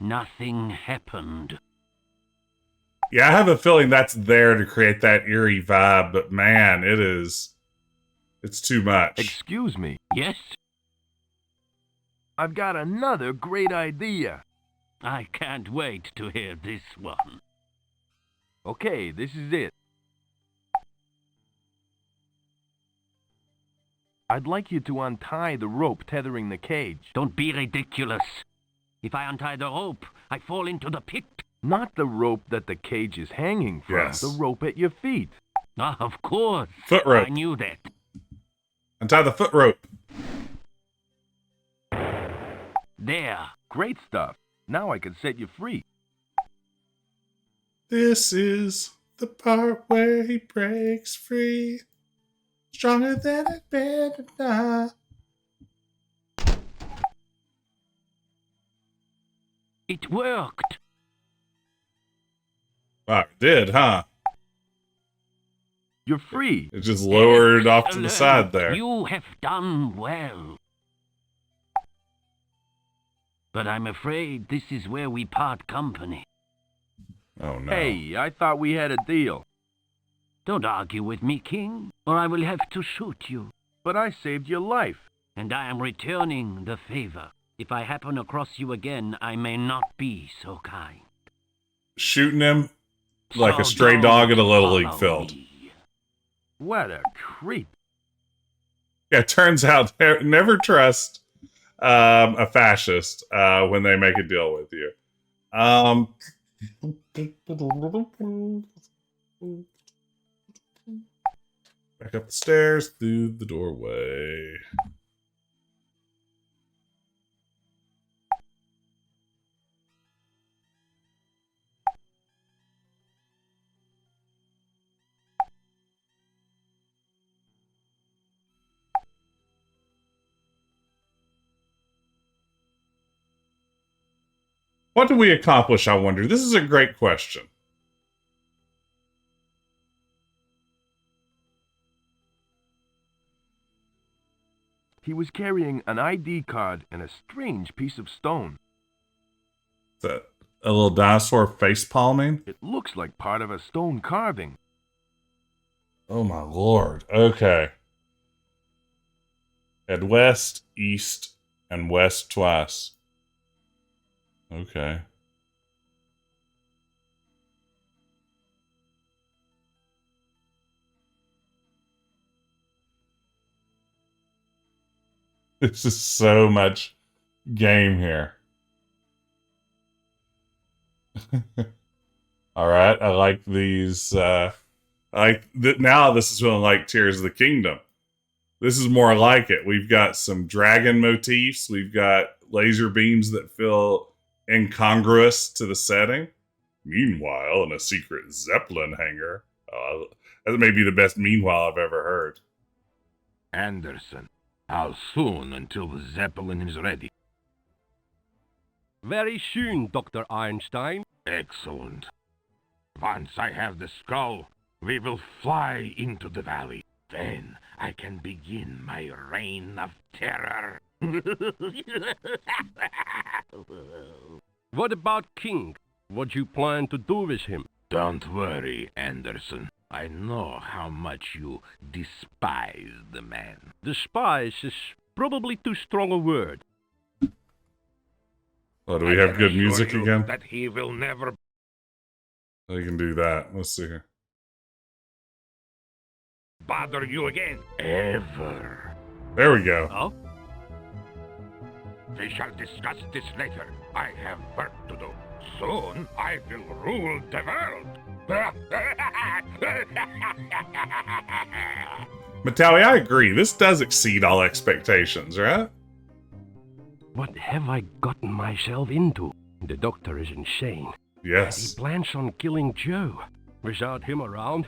Nothing happened. Yeah, I have a feeling that's there to create that eerie vibe, but man, it's too much. Excuse me. Yes? I've got another great idea. I can't wait to hear this one. Okay, this is it. I'd like you to untie the rope tethering the cage. Don't be ridiculous. If I untie the rope, I fall into the pit. Not the rope that the cage is hanging from, Yes. the rope at your feet. Ah, of course. Foot rope. I knew that. Untie the foot rope. There. Great stuff. Now I can set you free. This is the part where he breaks free. Stronger than a better. It worked. Wow, it did, huh? You're free. It just lowered off to the side there. You have done well. But I'm afraid this is where we part company. Oh no. Hey, I thought we had a deal. Don't argue with me, King, or I will have to shoot you. But I saved your life. And I am returning the favor. If I happen across you again, I may not be so kind. Shooting him like a So stray dog at a don't Little League follow field. me. What a creep. Yeah, it turns out never trust a fascist when they make a deal with you. Back up the stairs through the doorway. What do we accomplish, I wonder? This is a great question. He was carrying an ID card and a strange piece of stone. Is that a little dinosaur face palming? It looks like part of a stone carving. Oh my lord. Okay. Head west, east, and west twice. Okay. This is so much game here. All right, I like these. Now this is feeling like Tears of the Kingdom. This is more like it. We've got some dragon motifs. We've got laser beams that feel incongruous to the setting. Meanwhile, in a secret Zeppelin hangar. That may be the best meanwhile I've ever heard. Anderson, how soon until the Zeppelin is ready? Very soon, Dr. Ironstein. Excellent. Once I have the skull, We will fly into the valley. Then I can begin my reign of terror. What about King? What you plan to do with him? Don't worry, Anderson. I know how much you despise the man. Despise is probably too strong a word. Oh, do we have good music assure you again? that he will never We can do that. Let's see here. bother you again. Ever. There we go. Oh? We shall discuss this later. I have work to do. Soon I will rule the world. Matawi, I agree. This does exceed all expectations, right? What have I gotten myself into? The doctor is insane. He Yes. plans on killing Joe. Without him around,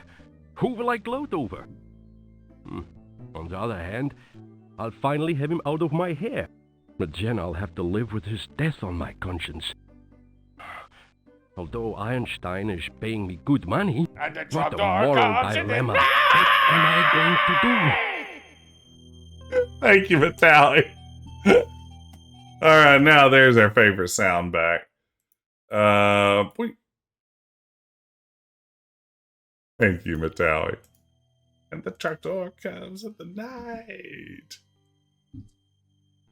who will I gloat over? On the other hand, I'll finally have him out of my hair. But then I'll have to live with his death on my conscience. Although Ironstein is paying me good money, what a moral dilemma. What am I going to do? Thank you, Matawi. Alright, now there's our favorite sound back. Thank you, Matawi. And the tractor comes at the night.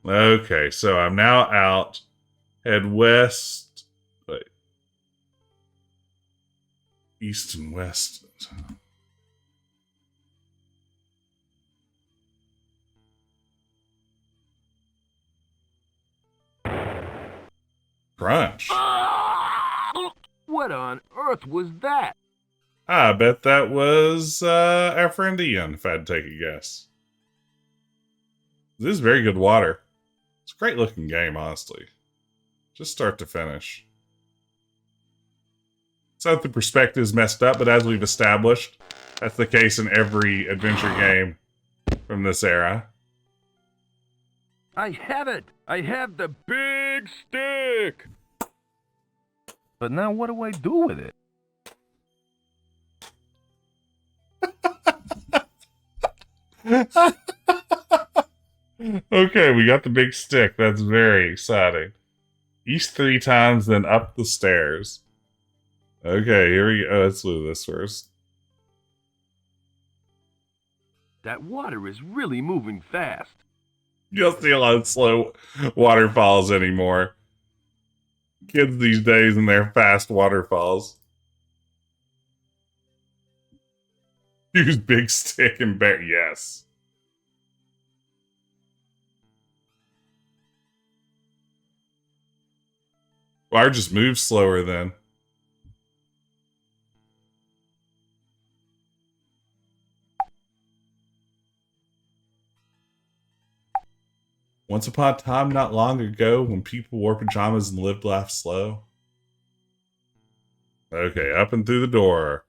Okay, so I'm now out. Head west. Wait. East and west. Crunch. What on earth was that? I bet that was our friend Ian, if I had to take a guess. This is very good water. It's a great looking game, honestly. Just start to finish. So the perspective is messed up, but as we've established, that's the case in every adventure game from this era. I have it! I have the big stick! But now what do I do with it? Okay, we got the big stick. That's very exciting. East 3 times, then up the stairs. Okay, here we go. Let's do this first. That water is really moving fast. You don't see a lot of slow waterfalls anymore. Kids these days and their fast waterfalls. Use big stick and bear. Yes. Or just move slower then. Once upon a time not long ago when people wore pajamas and lived life slow. Okay, up and through the door.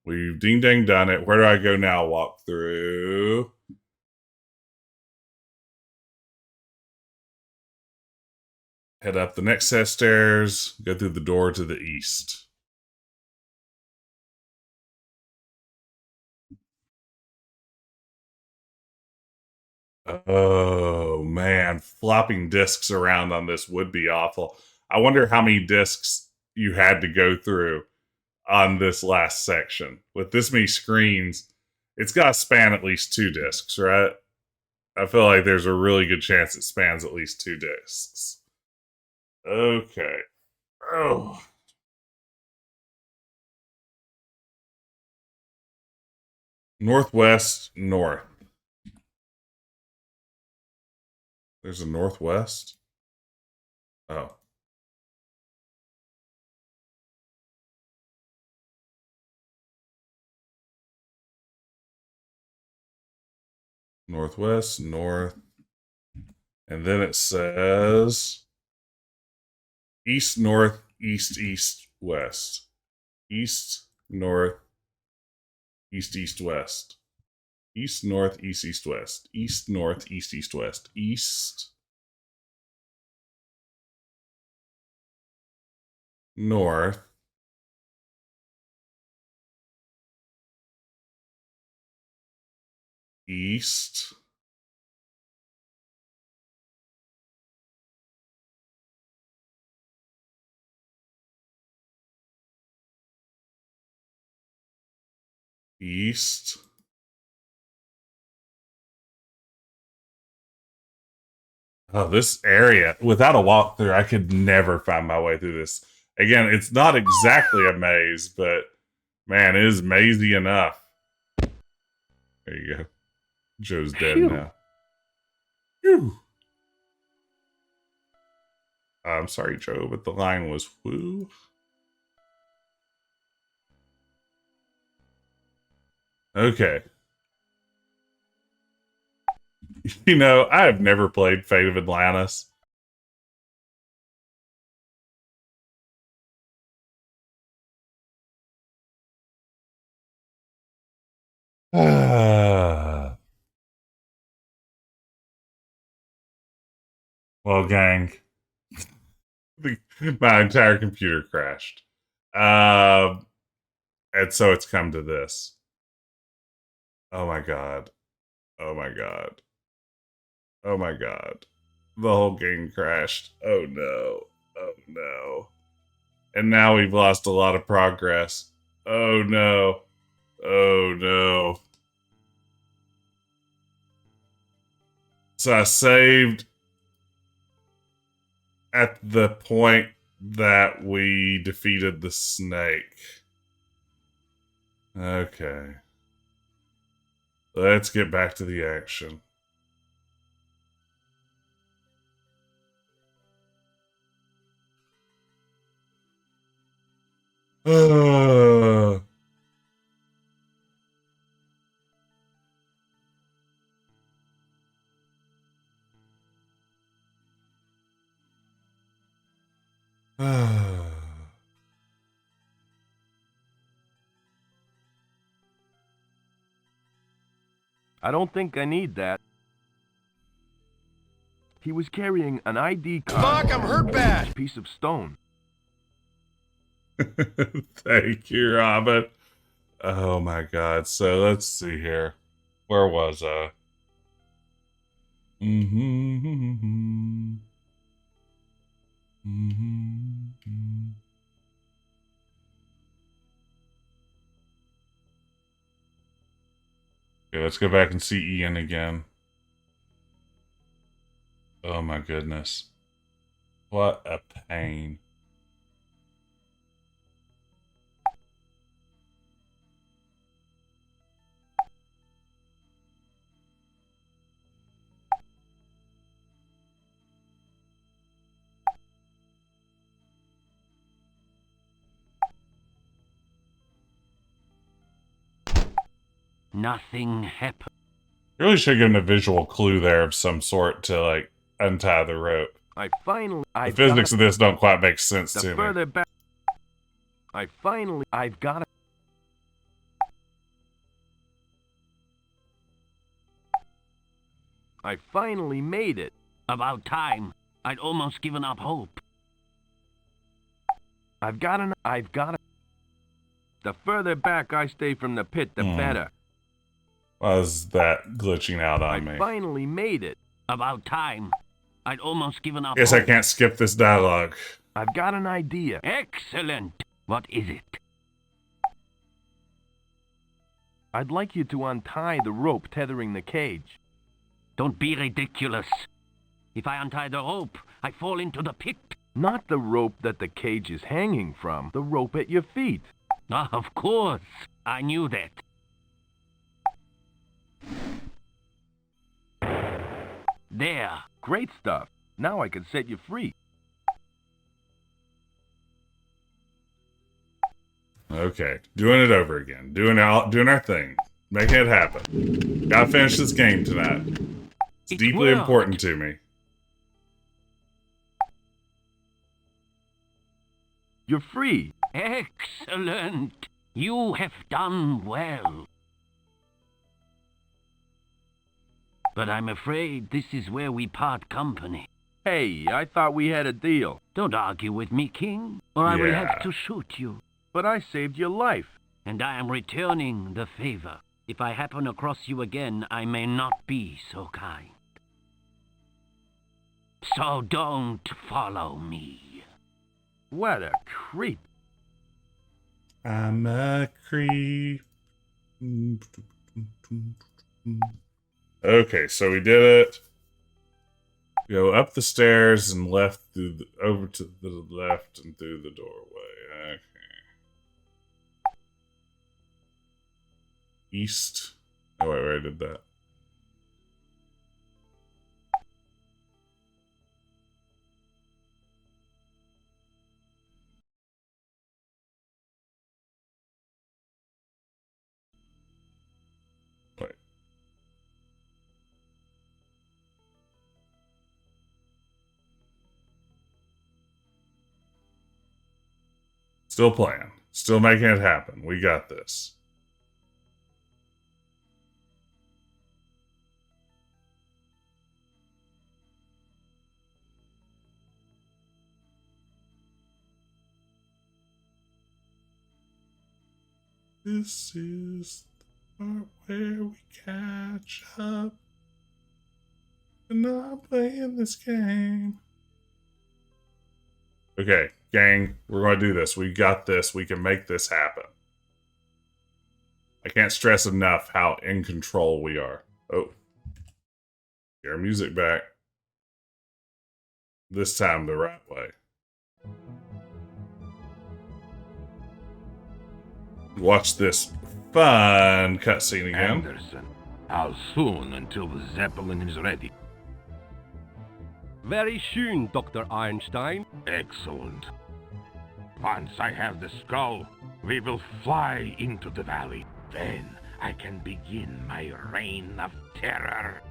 We've ding dang done it. Where do I go now? Walk through. Head up the next set of stairs. Go through the door to the east. Oh man, flopping discs around on this would be awful. I wonder how many discs you had to go through on this last section. With this many screens, it's got to span at least 2 discs, right? I feel like there's a really good chance it spans at least 2 discs. Okay. Oh. Northwest, north. There's a northwest? Oh. Northwest, north. And then it says east, north, east, east, west. East, north, east, east, west. East, north, east, east, west. East, north, east, east, west. East, north, East. East. Oh, this area. Without a walkthrough, I could never find my way through this. Again, it's not exactly a maze, but man, it is mazy enough. There you go. Joe's dead Phew. now. Phew. I'm sorry, Joe, but the line was woo. Okay. You know, I have never played Fate of Atlantis. Well, gang, my entire computer crashed. And so it's come to this. Oh my god. Oh my god. Oh my god. The whole game crashed. Oh no. Oh no. And now we've lost a lot of progress. Oh no. Oh no. So I saved at the point that we defeated the snake. Okay. Let's get back to the action. Uh, I don't think I need that. He was carrying an ID card. Fuck, I'm hurt bad. Piece of stone. Thank you, Robin. Oh my god. So let's see here. Where was I? Okay, let's go back and see Ian again. Oh my goodness. What a pain. Nothing happened. You really should give him a visual clue there of some sort to, like, untie the rope. The The physics of this don't quite make sense to me. further back. I've got it. I finally made it. About time. I'd almost given up hope. I've got it. The further back I stay from the pit, the better. Why is that glitching out on me? I finally made it. About time. I'd almost given up Guess hope. I can't skip this dialogue. I've got an idea. Excellent. What is it? I'd like you to untie the rope tethering the cage. Don't be ridiculous. If I untie the rope, I fall into the pit. Not the rope that the cage is hanging from, the rope at your feet. Ah, of course. I knew that. There. Great stuff. Now I can set you free. Okay, doing it over again. Doing our thing. Making it happen. Gotta finish this game tonight. It's It deeply worked. important to me. You're free. Excellent. You have done well. But I'm afraid this is where we part company. Hey, I thought we had a deal. Don't argue with me, King, or I will Yeah. have to shoot you. But I saved your life. And I am returning the favor. If I happen across you again, I may not be so kind. So don't follow me. What a creep. I'm a creep. Okay, so we did it. Go up the stairs and left through over to the left and through the doorway. Okay. East. Oh wait, I did that. Wait. Still playing. Still making it happen. We got this. This is the part where we catch up. And not playing this game. Okay, gang, we're going to do this. We got this. We can make this happen. I can't stress enough how in control we are. Oh. Get our music back. This time the right way. Watch this fun cutscene again. Anderson, how soon until the Zeppelin is ready? Very soon, Dr. Ironstein. Excellent. Once I have the skull, we will fly into the valley. Then I can begin my reign of terror.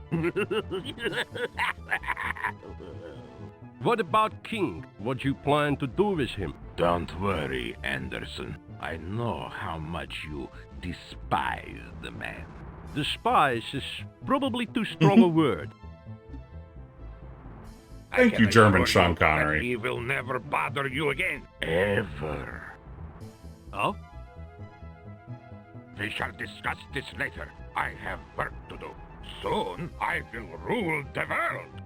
What about King? What you plan to do with him? Don't worry, Anderson. I know how much you despise the man. Despise is probably too strong a word. Thank you, German Sean That Connery. he will never bother you again. Ever. Oh? We shall discuss this later. I have work to do. Soon I will rule the world.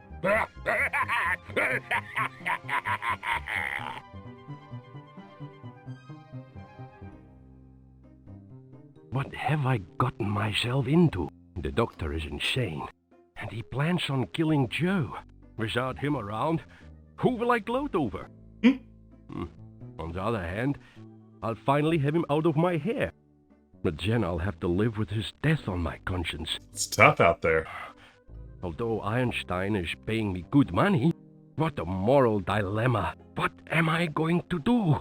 What have I gotten myself into? The doctor is insane, and he plans on killing Joe. Without him around, who will I gloat over? On the other hand, I'll finally have him out of my hair. But then I'll have to live with his death on my conscience. It's tough out there. Although Ironstein is paying me good money, what a moral dilemma. What am I going to do?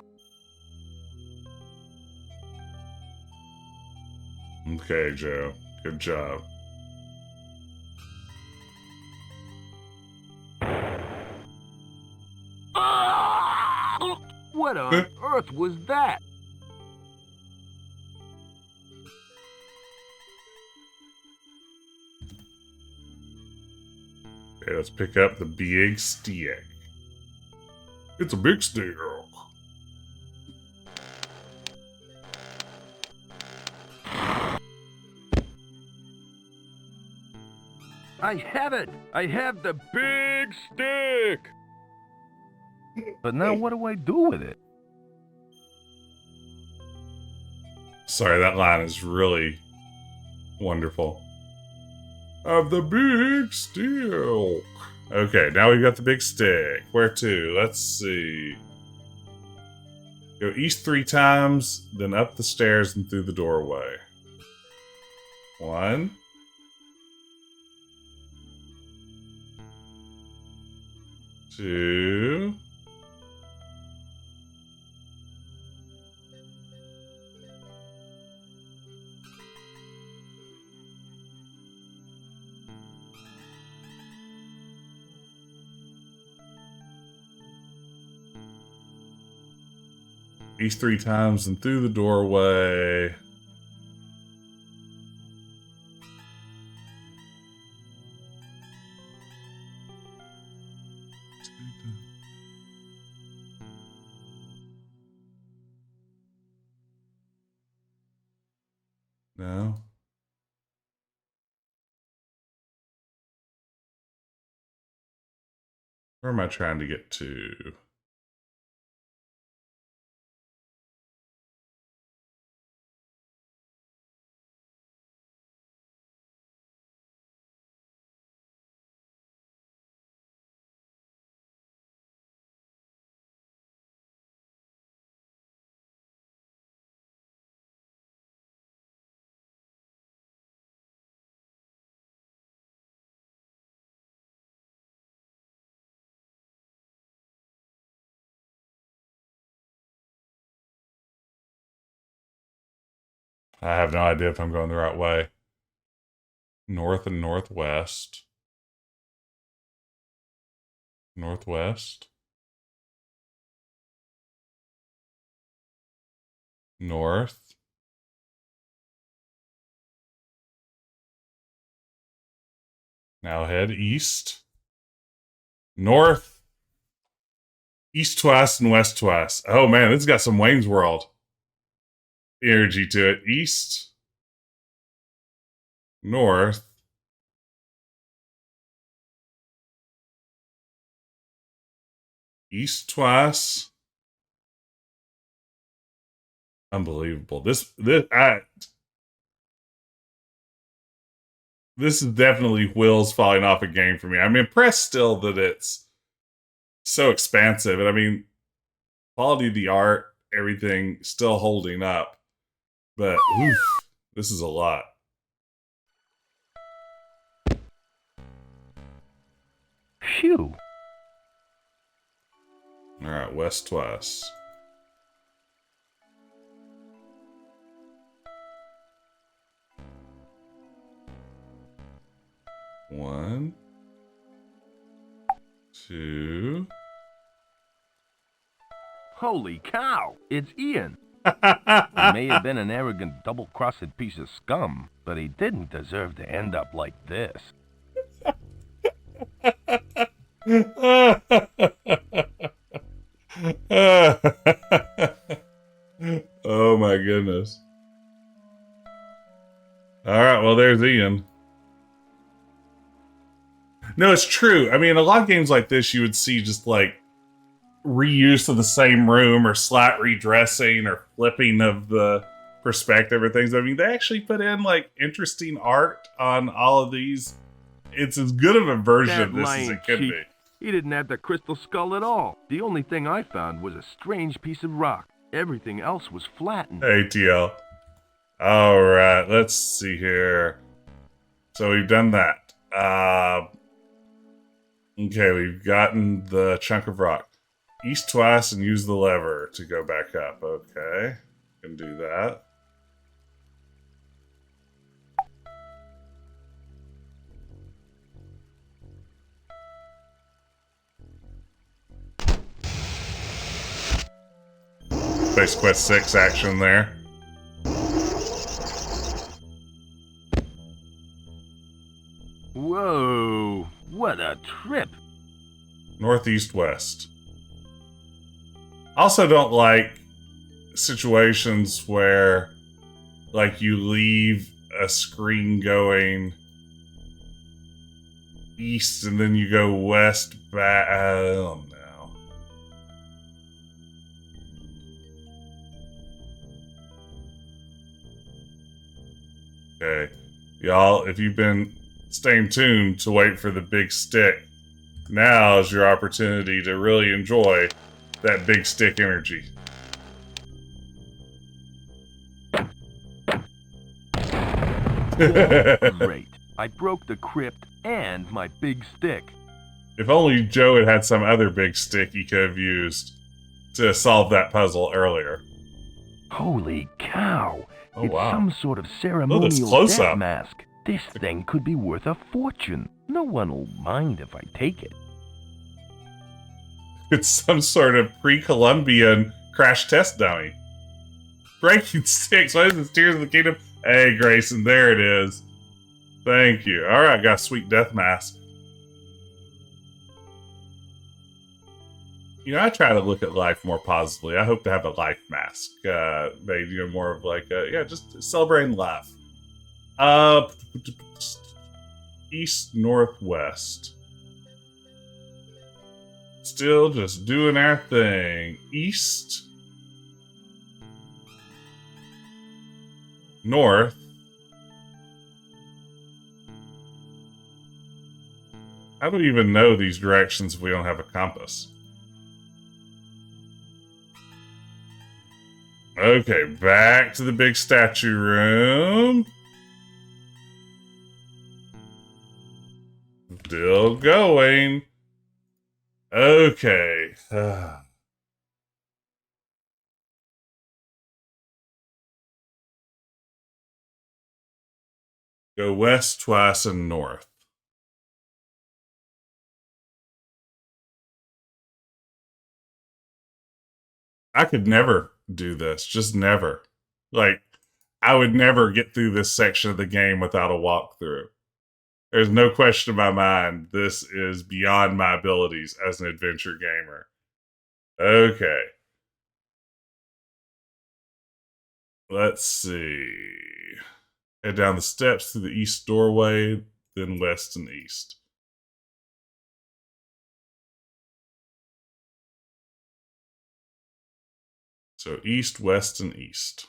Okay, Joe. Good job. What on earth was that? Okay, let's pick up the big stick. It's a big stick. I have it! I have the big stick! But now what do I do with it? Sorry, that line is really wonderful. Of the big stick. Okay, now we've got the big stick. Where to? Let's see. Go east 3 times, then up the stairs and through the doorway. 1. 2. East 3 times and through the doorway. No. Where am I trying to get to? I have no idea if I'm going the right way. North and northwest. Northwest. North. Now head east. North. East twice and west twice. Oh man, this has got some Wayne's World energy to it. East. North. East twice. Unbelievable. This is definitely wheels falling off a game for me. I'm impressed still that it's so expansive. And I mean, quality of the art, everything still holding up. But oof, this is a lot. Phew. All right, west twice. One, two. Holy cow! It's Ian. He may have been an arrogant, double-crossed piece of scum, but he didn't deserve to end up like this. Oh my goodness. Alright, well there's Ian. No, it's true. I mean, a lot of games like this you would see just like reuse of the same room or slight redressing or flipping of the perspective or things. I mean, they actually put in like interesting art on all of these. It's as good of a version of this as it could be. He didn't have the crystal skull at all. The only thing I found was a strange piece of rock. Everything else was flattened. Hey, TL. Alright, let's see here. So we've done that. Okay, we've gotten the chunk of rock. East twice and use the lever to go back up. Okay, can do that. Space Quest 6 action there. Whoa, what a trip. Northeast west. Also don't like situations where like you leave a screen going east and then you go west back. I don't know. Okay. Y'all, if you've been staying tuned to wait for the big stick, now is your opportunity to really enjoy that big stick energy. Great. I broke the crypt and my big stick. If only Joe had had some other big stick he could have used to solve that puzzle earlier. Holy cow. Oh, It's wow. some sort of Look, ceremonial it's close death up. mask. This thing could be worth a fortune. No one will mind if I take it. It's some sort of pre-Columbian crash test dummy. Breaking sticks. What is this? Tears of the Kingdom? Hey, Grayson, there it is. Thank you. Alright, got a sweet death mask. You know, I try to look at life more positively. I hope to have a life mask. Maybe, you know, more of like a, yeah, just celebrating life. East, northwest. Still just doing our thing. East. North. How do we even know these directions if we don't have a compass? Okay, back to the big statue room. Still going. Okay. Go west twice and north. I could never do this. Just never. Like, I would never get through this section of the game without a walkthrough. There's no question in my mind. This is beyond my abilities as an adventure gamer. Okay. Let's see. Head down the steps through the east doorway, then west and east. So east, west, and east.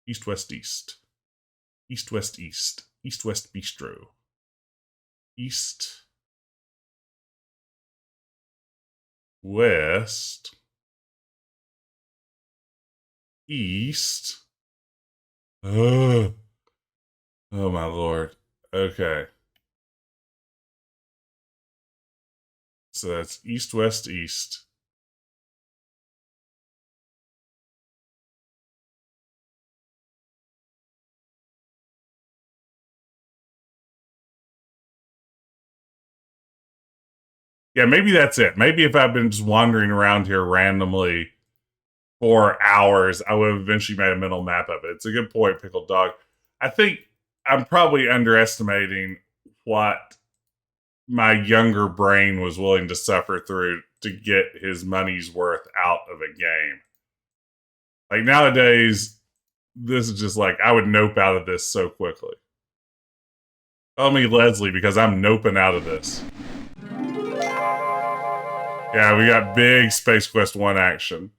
East, west, east. East, west, east. East, west, bistro. East, west, east. Oh my lord. Okay. So that's east, west, east. Yeah, maybe that's it. Maybe if I've been just wandering around here randomly for hours, I would have eventually made a mental map of it. It's a good point, Pickled Dog. I think I'm probably underestimating what my younger brain was willing to suffer through to get his money's worth out of a game. Like, nowadays, this is just like, I would nope out of this so quickly. Call me Leslie, because I'm noping out of this. Yeah, we got big Space Quest 1 action.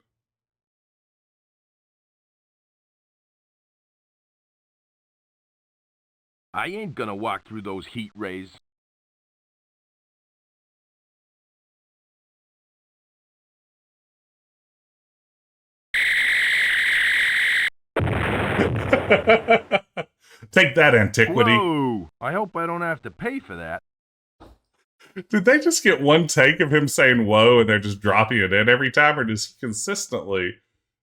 I ain't gonna walk through those heat rays. Take that, antiquity. Whoa! I hope I don't have to pay for that. Did they just get one take of him saying whoa and they're just dropping it in every time, or does he consistently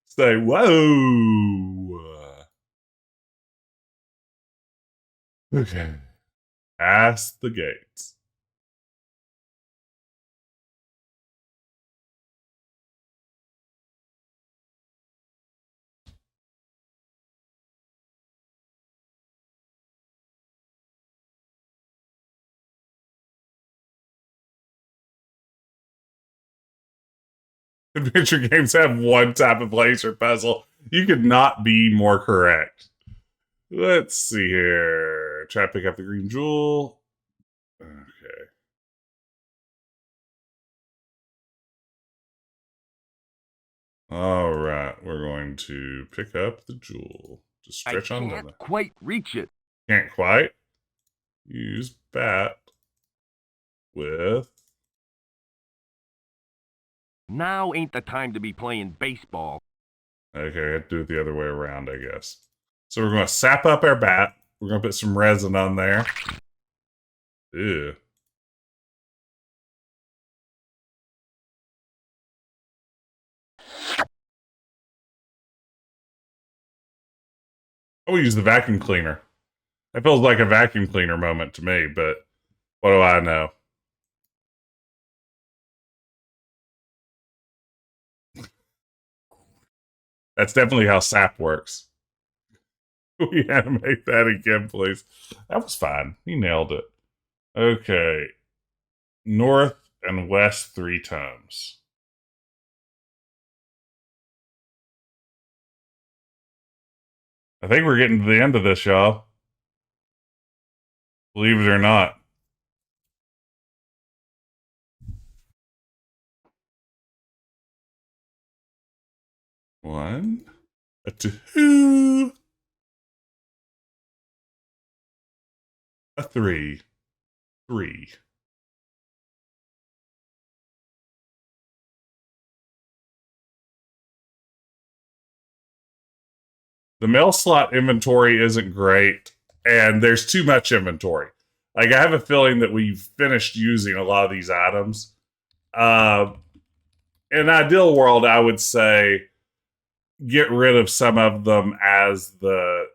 say whoa? Okay. Past the gates. Adventure games have one type of laser puzzle. You could not be more correct. Let's see here. Try to pick up the green jewel. Okay. All right. We're going to pick up the jewel. Just stretch on I them. can't quite reach it. Can't quite. Use bat with. Now ain't the time to be playing baseball. Okay, I have to do it the other way around, I guess. So we're going to sap up our bat. We're going to put some resin on there. Ew. I will use the vacuum cleaner. That feels like a vacuum cleaner moment to me, but what do I know? That's definitely how sap works. We animate that again, please. That was fine. He nailed it. Okay. North and west 3 times. I think we're getting to the end of this, y'all. Believe it or not. 1, a 2, a 3. 3. The mail slot inventory isn't great, and there's too much inventory. Like, I have a feeling that we've finished using a lot of these items. In an ideal world, I would say get rid of some of them as the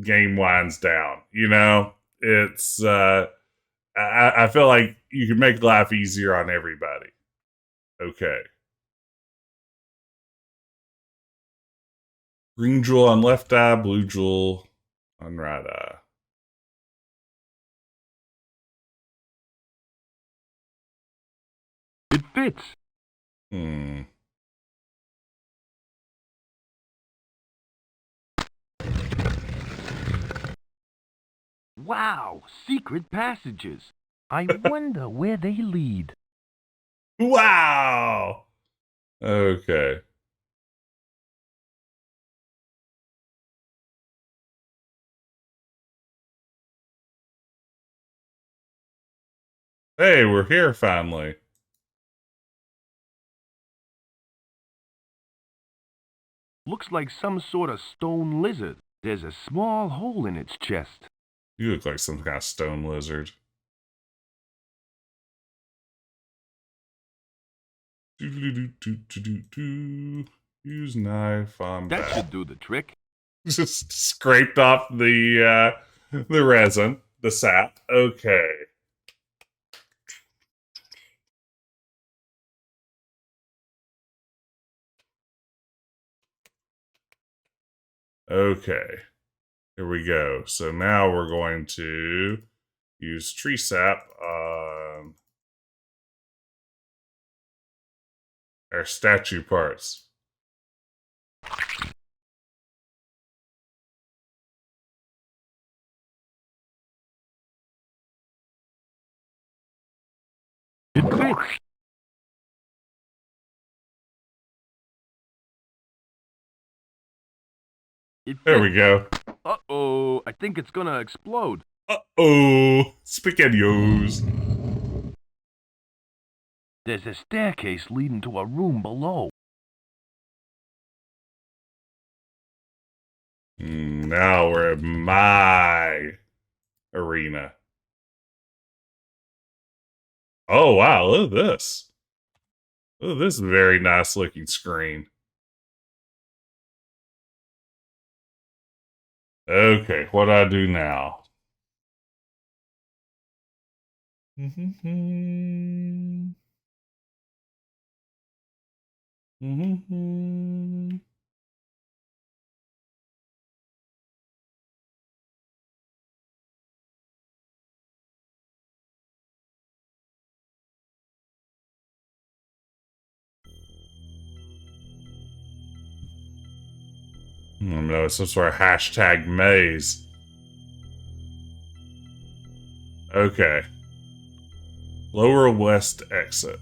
game winds down. You know, it's I feel like you can make life easier on everybody. Okay. Green jewel on left eye, blue jewel on right eye. It fits. Wow, secret passages. I wonder where they lead. Wow. Okay. Hey, we're here finally. Looks like some sort of stone lizard. There's a small hole in its chest. You look like some kind of stone lizard. Use knife on That back. should do the trick. Just scraped off the resin, the sap. Okay. Okay. Here we go. So now we're going to use tree sap on our statue parts. It fits. There we go. Uh-oh, I think it's gonna explode. Uh-oh. Spaghettios. There's a staircase leading to a room below. Now we're in my arena. Oh, wow. Look at this. Look at this very nice looking screen. Okay, what do I do now? No, it's some sort of hashtag maze. Okay. Lower west exit.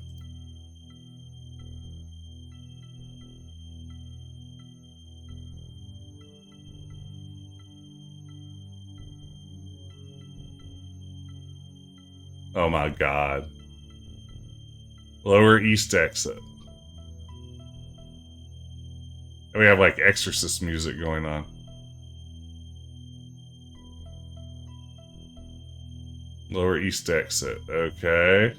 Oh my god. Lower east exit. We have like exorcist music going on. Lower east exit. Okay.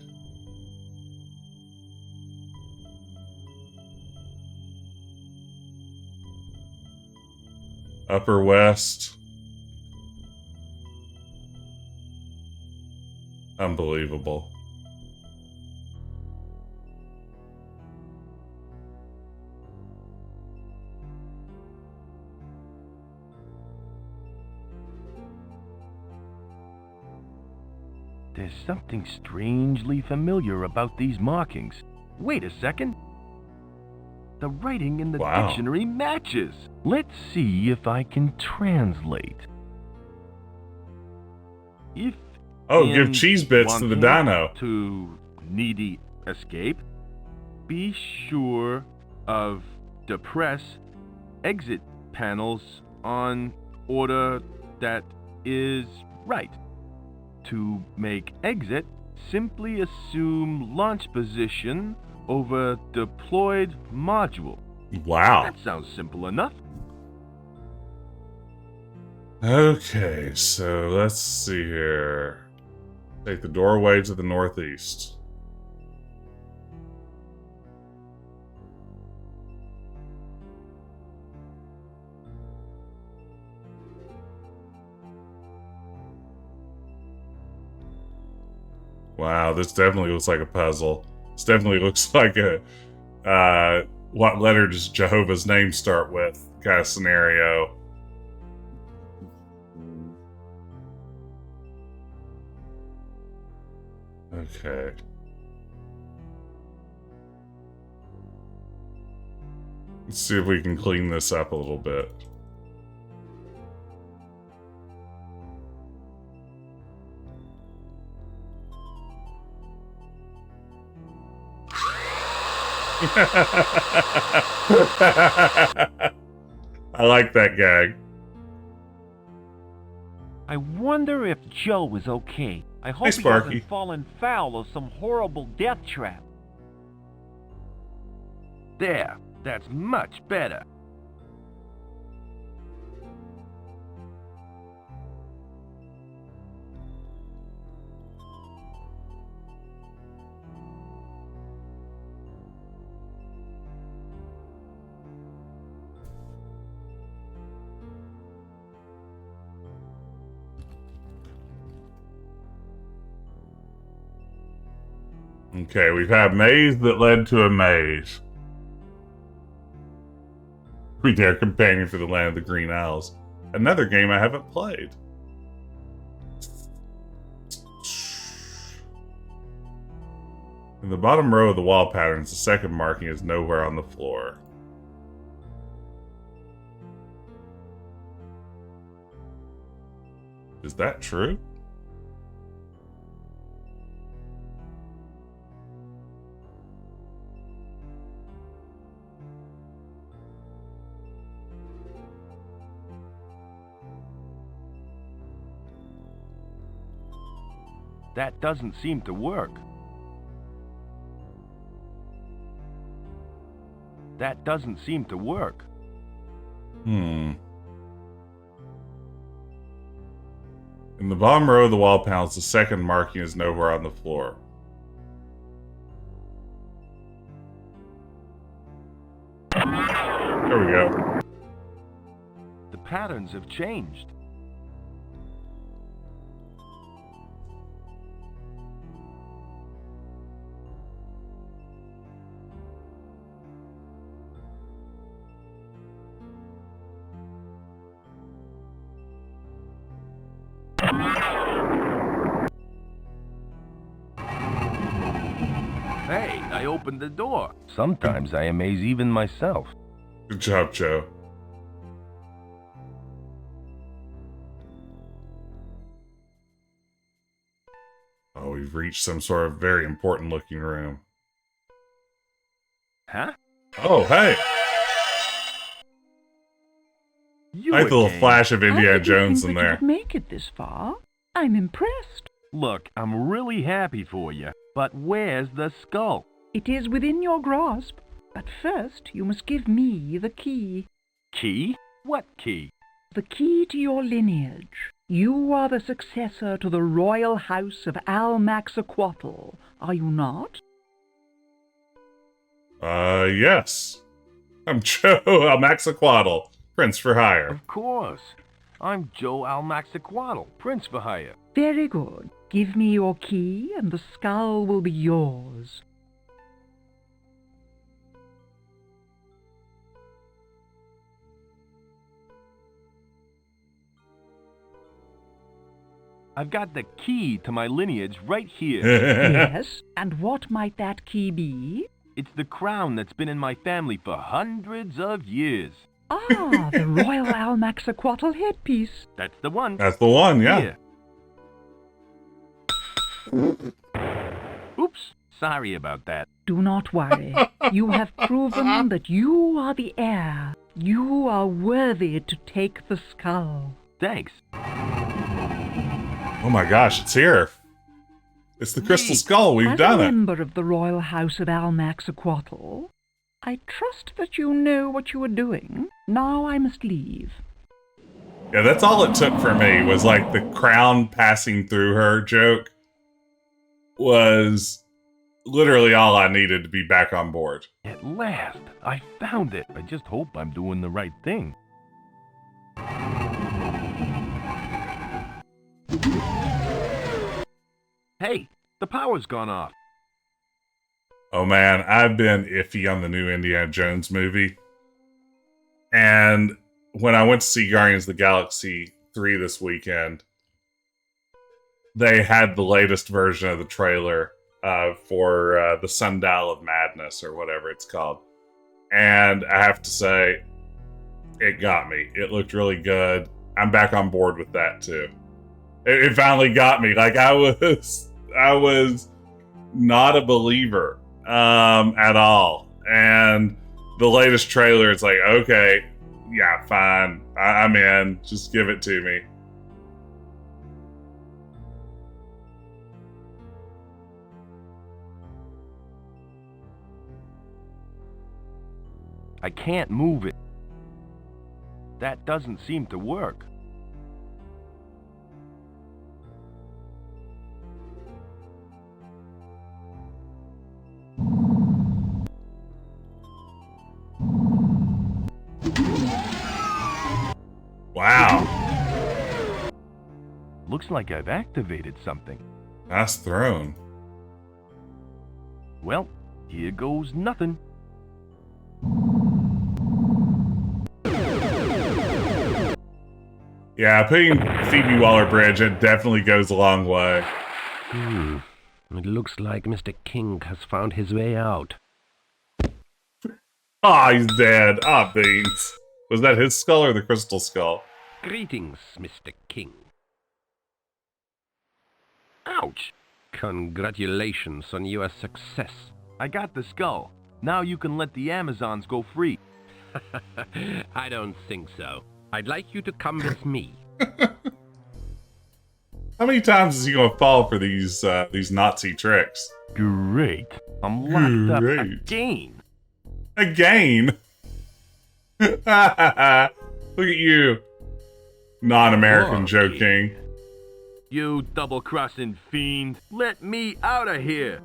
Upper west. Unbelievable. There's something strangely familiar about these markings. Wait a second. The writing in the dictionary matches. Let's see if I can translate. If give cheese bits to the dino. To needy escape, be sure of depress exit panels on order that is right. To make exit, simply assume launch position over deployed module. Wow. That sounds simple enough. Okay, so let's see here. Take the doorway to the northeast. Wow, this definitely looks like a puzzle. This definitely looks like a what letter does Jehovah's name start with kind of scenario. Okay. Let's see if we can clean this up a little bit. I like that gag. I wonder if Joe is okay. I hope Hey, he Sparky. hasn't fallen foul of some horrible death trap. There, that's much better. Okay, we've had maze that led to a maze. We dare companion for the land of the Green Isles. Another game I haven't played. In the bottom row of the wall patterns, the second marking is nowhere on the floor. Is that true? That doesn't seem to work. That doesn't seem to work. In the bottom row of the wall panels, the second marking is nowhere on the floor. There we go. The patterns have changed. Hey, I opened the door. Sometimes I amaze even myself. Good job, Joe. Oh, we've reached some sort of very important looking room. Huh? Oh, hey! You I like the little again. flash of How Indiana did you Jones think in that you there. would make it this far? I'm impressed. Look, I'm really happy for you, but where's the skull? It is within your grasp. But first, you must give me the key. Key? What key? The key to your lineage. You are the successor to the royal house of Almaxaquottl, are you not? Yes. I'm Joe Almaxaquottl, Prince for Hire. Of course. I'm Joe Almaxaquottl, Prince for Hire. Very good. Give me your key, and the skull will be yours. I've got the key to my lineage right here. Yes, and what might that key be? It's the crown that's been in my family for hundreds of years. Ah, the royal Almaxaquottl headpiece. That's the one. That's the one, yeah. Here. Oops, sorry about that. Do not worry. You have proven that you are the heir. You are worthy to take the skull. Thanks. Oh my gosh, it's here. It's the crystal skull. We've done As a it. member of the royal house of Almaxaquottl, I trust that you know what you are doing. Now I must leave. Yeah, that's all it took for me was like the crown passing through her joke was literally all I needed to be back on board. At last, I found it. I just hope I'm doing the right thing. Hey, the power's gone off. Oh man, I've been iffy on the new Indiana Jones movie. And when I went to see Guardians of the Galaxy 3 this weekend, they had the latest version of the trailer for the Sundial of Madness, or whatever it's called. And I have to say, it got me. It looked really good. I'm back on board with that too. It finally got me. Like I was not a believer at all. And the latest trailer, it's like, okay, yeah, fine. I'm in. Just give it to me. I can't move it. That doesn't seem to work. Wow. Looks like I've activated something. Nice throne. Well, here goes nothing. Yeah, putting Phoebe Waller-Bridge, it definitely goes a long way. It looks like Mr. King has found his way out. Ah, he's dead. Ah, beans. Was that his skull or the crystal skull? Greetings, Mr. King. Ouch! Congratulations on your success. I got the skull. Now you can let the Amazons go free. I don't think so. I'd like you to come with me. How many times is he going to fall for these Nazi tricks? Great. I'm locked up Great. again. Again? Look at you. Non-American Whoa, Joe King. You double-crossing fiend. Let me out of here.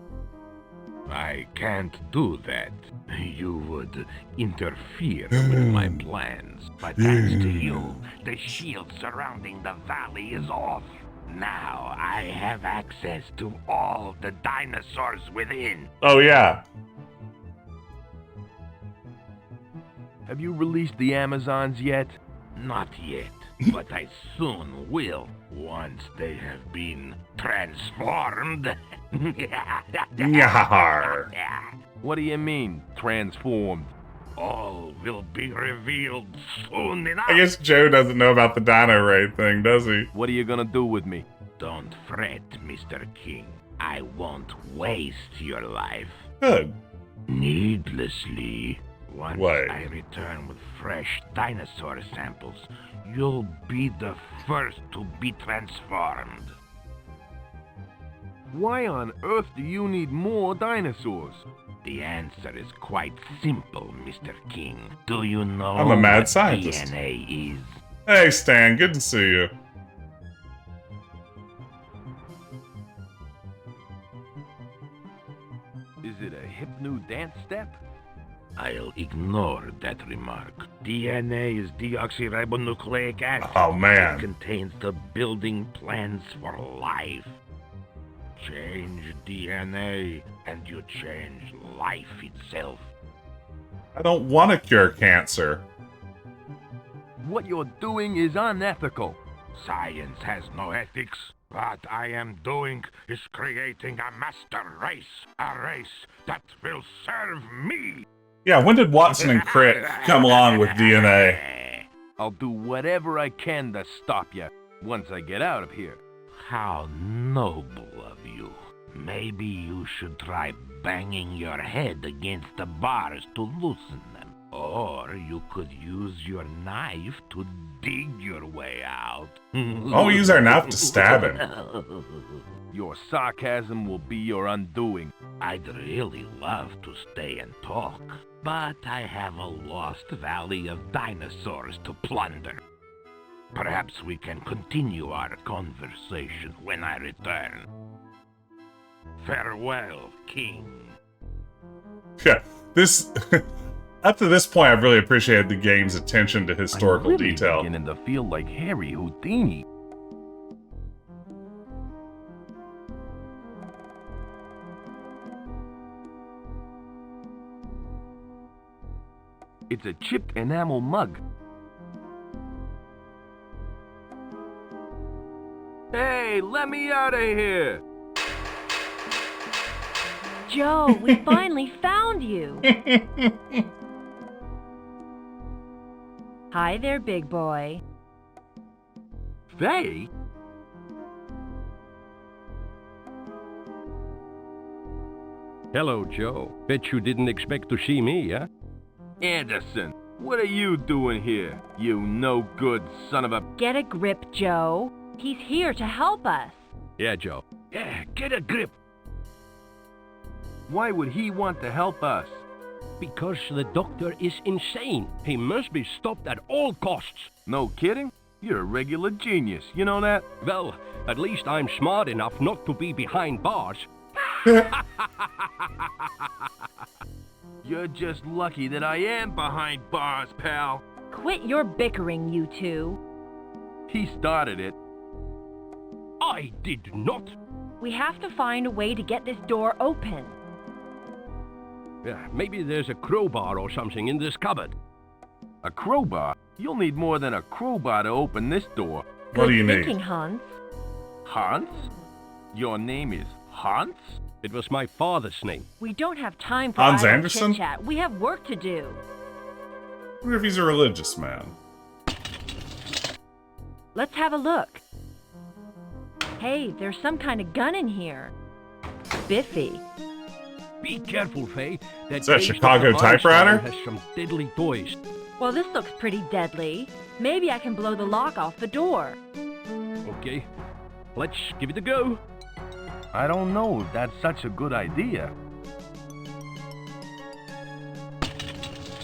I can't do that. You would interfere with my plans. But thanks to you, the shield surrounding the valley is off. Now I have access to all the dinosaurs within. Oh, yeah. Have you released the Amazons yet? Not yet, but I soon will, once they have been transformed. Yar. What do you mean, transformed? All will be revealed soon enough. I guess Joe doesn't know about the Dino Raid thing, does he? What are you gonna do with me? Don't fret, Mr. King. I won't waste your life. Good. Needlessly. Once Wait. I return with fresh dinosaur samples, you'll be the first to be transformed. Why on earth do you need more dinosaurs? The answer is quite simple, Mr. King. Do you know I'm a mad what scientist. DNA is? Hey, Stan, good to see you. Is it a hip new dance step? I'll ignore that remark. DNA is deoxyribonucleic acid. Oh, man. It contains the building plans for life. Change DNA, and you change life itself. I don't want to cure cancer. What you're doing is unethical. Science has no ethics. What I am doing is creating a master race. A race that will serve me. Yeah, when did Watson and Crick come along with DNA? I'll do whatever I can to stop you once I get out of here. How noble of you. Maybe you should try banging your head against the bars to loosen them. Or you could use your knife to dig your way out. Oh, we use our knife to stab him. Your sarcasm will be your undoing. I'd really love to stay and talk, but I have a lost valley of dinosaurs to plunder. Perhaps we can continue our conversation when I return. Farewell, King. Yeah, this... Up to this point, I've really appreciated the game's attention to historical I'm really detail. beginning to feel like Harry Houdini. It's a chipped enamel mug. Hey, let me out of here! Joe, we finally found you. Hi there, big boy. Faye? Hello, Joe. Bet you didn't expect to see me, huh? Anderson, what are you doing here, you no-good son of a... Get a grip, Joe. He's here to help us. Yeah, Joe. Yeah, get a grip. Why would he want to help us? Because the doctor is insane. He must be stopped at all costs. No kidding? You're a regular genius, you know that? Well, at least I'm smart enough not to be behind bars. You're just lucky that I am behind bars, pal. Quit your bickering, you two. He started it. I did not. We have to find a way to get this door open. Yeah, maybe there's a crowbar or something in this cupboard. A crowbar? You'll need more than a crowbar to open this door. What do you Good need? thinking, Hans. Hans? Your name is Hans? It was my father's name. We don't have time for Hans idle Anderson? chit-chat. We have work to do. I wonder if he's a religious man. Let's have a look. Hey, there's some kind of gun in here. Biffy. Be careful, Faye. Is that case Chicago Dr. typewriter? Ironstein has some deadly toys. Well, this looks pretty deadly. Maybe I can blow the lock off the door. Okay, let's give it a go. I don't know if that's such a good idea.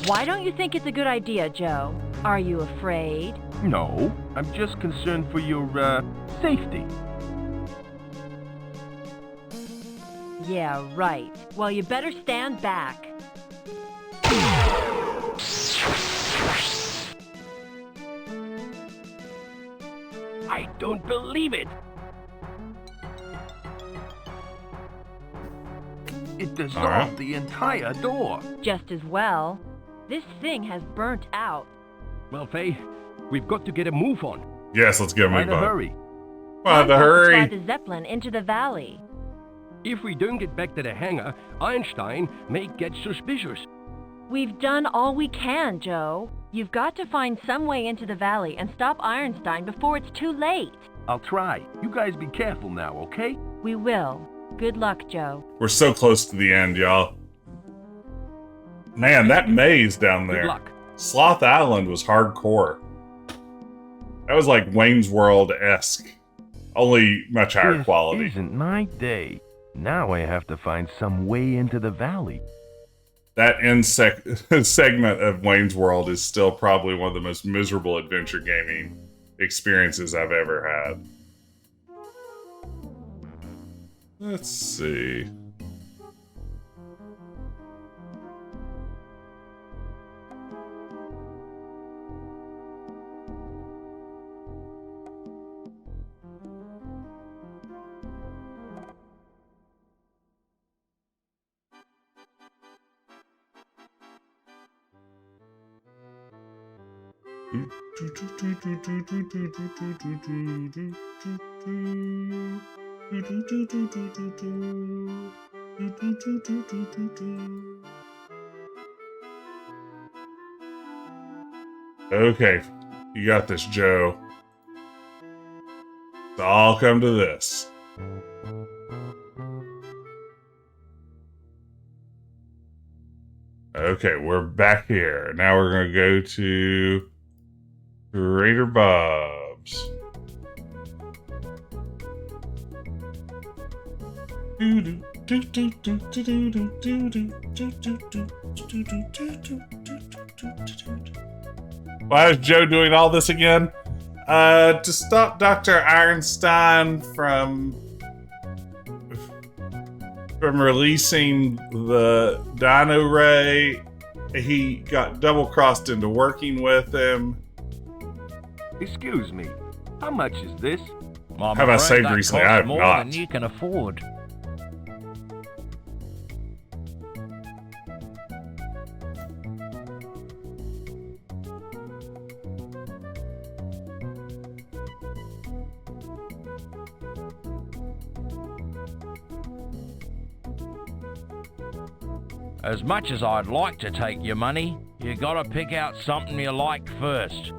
Why don't you think it's a good idea, Joe? Are you afraid? No, I'm just concerned for your, safety. Yeah, right. Well, you better stand back. I don't believe it. It dissolved All right. the entire door. Just as well. This thing has burnt out. Well, Faye, we've got to get a move on. Yes, let's get him Why moved the on. hurry? Well, the Fly hurry. the Zeppelin into the valley. If we don't get back to the hangar, Einstein may get suspicious. We've done all we can, Joe. You've got to find some way into the valley and stop Ironstein before it's too late. I'll try. You guys be careful now, okay? We will. Good luck, Joe. We're so close to the end, y'all. Man, that maze down Good there. luck. Sloth Island was hardcore. That was like Wayne's World-esque. Only much higher This quality. isn't my day. Now I have to find some way into the valley. That end segment of Wayne's World is still probably one of the most miserable adventure gaming experiences I've ever had. Let's see. Okay, you got this, Joe. It's all come to this. Okay, we're back here. Now we're going to go to Trader Bob's. Why is Joe doing all this again? To stop Dr. Ironstein from releasing the Dino Ray. He got double-crossed into working with him. Excuse me, how much is this? Have I saved recently? I have more not. than you can afford. As much as I'd like to take your money, you gotta pick out something you like first.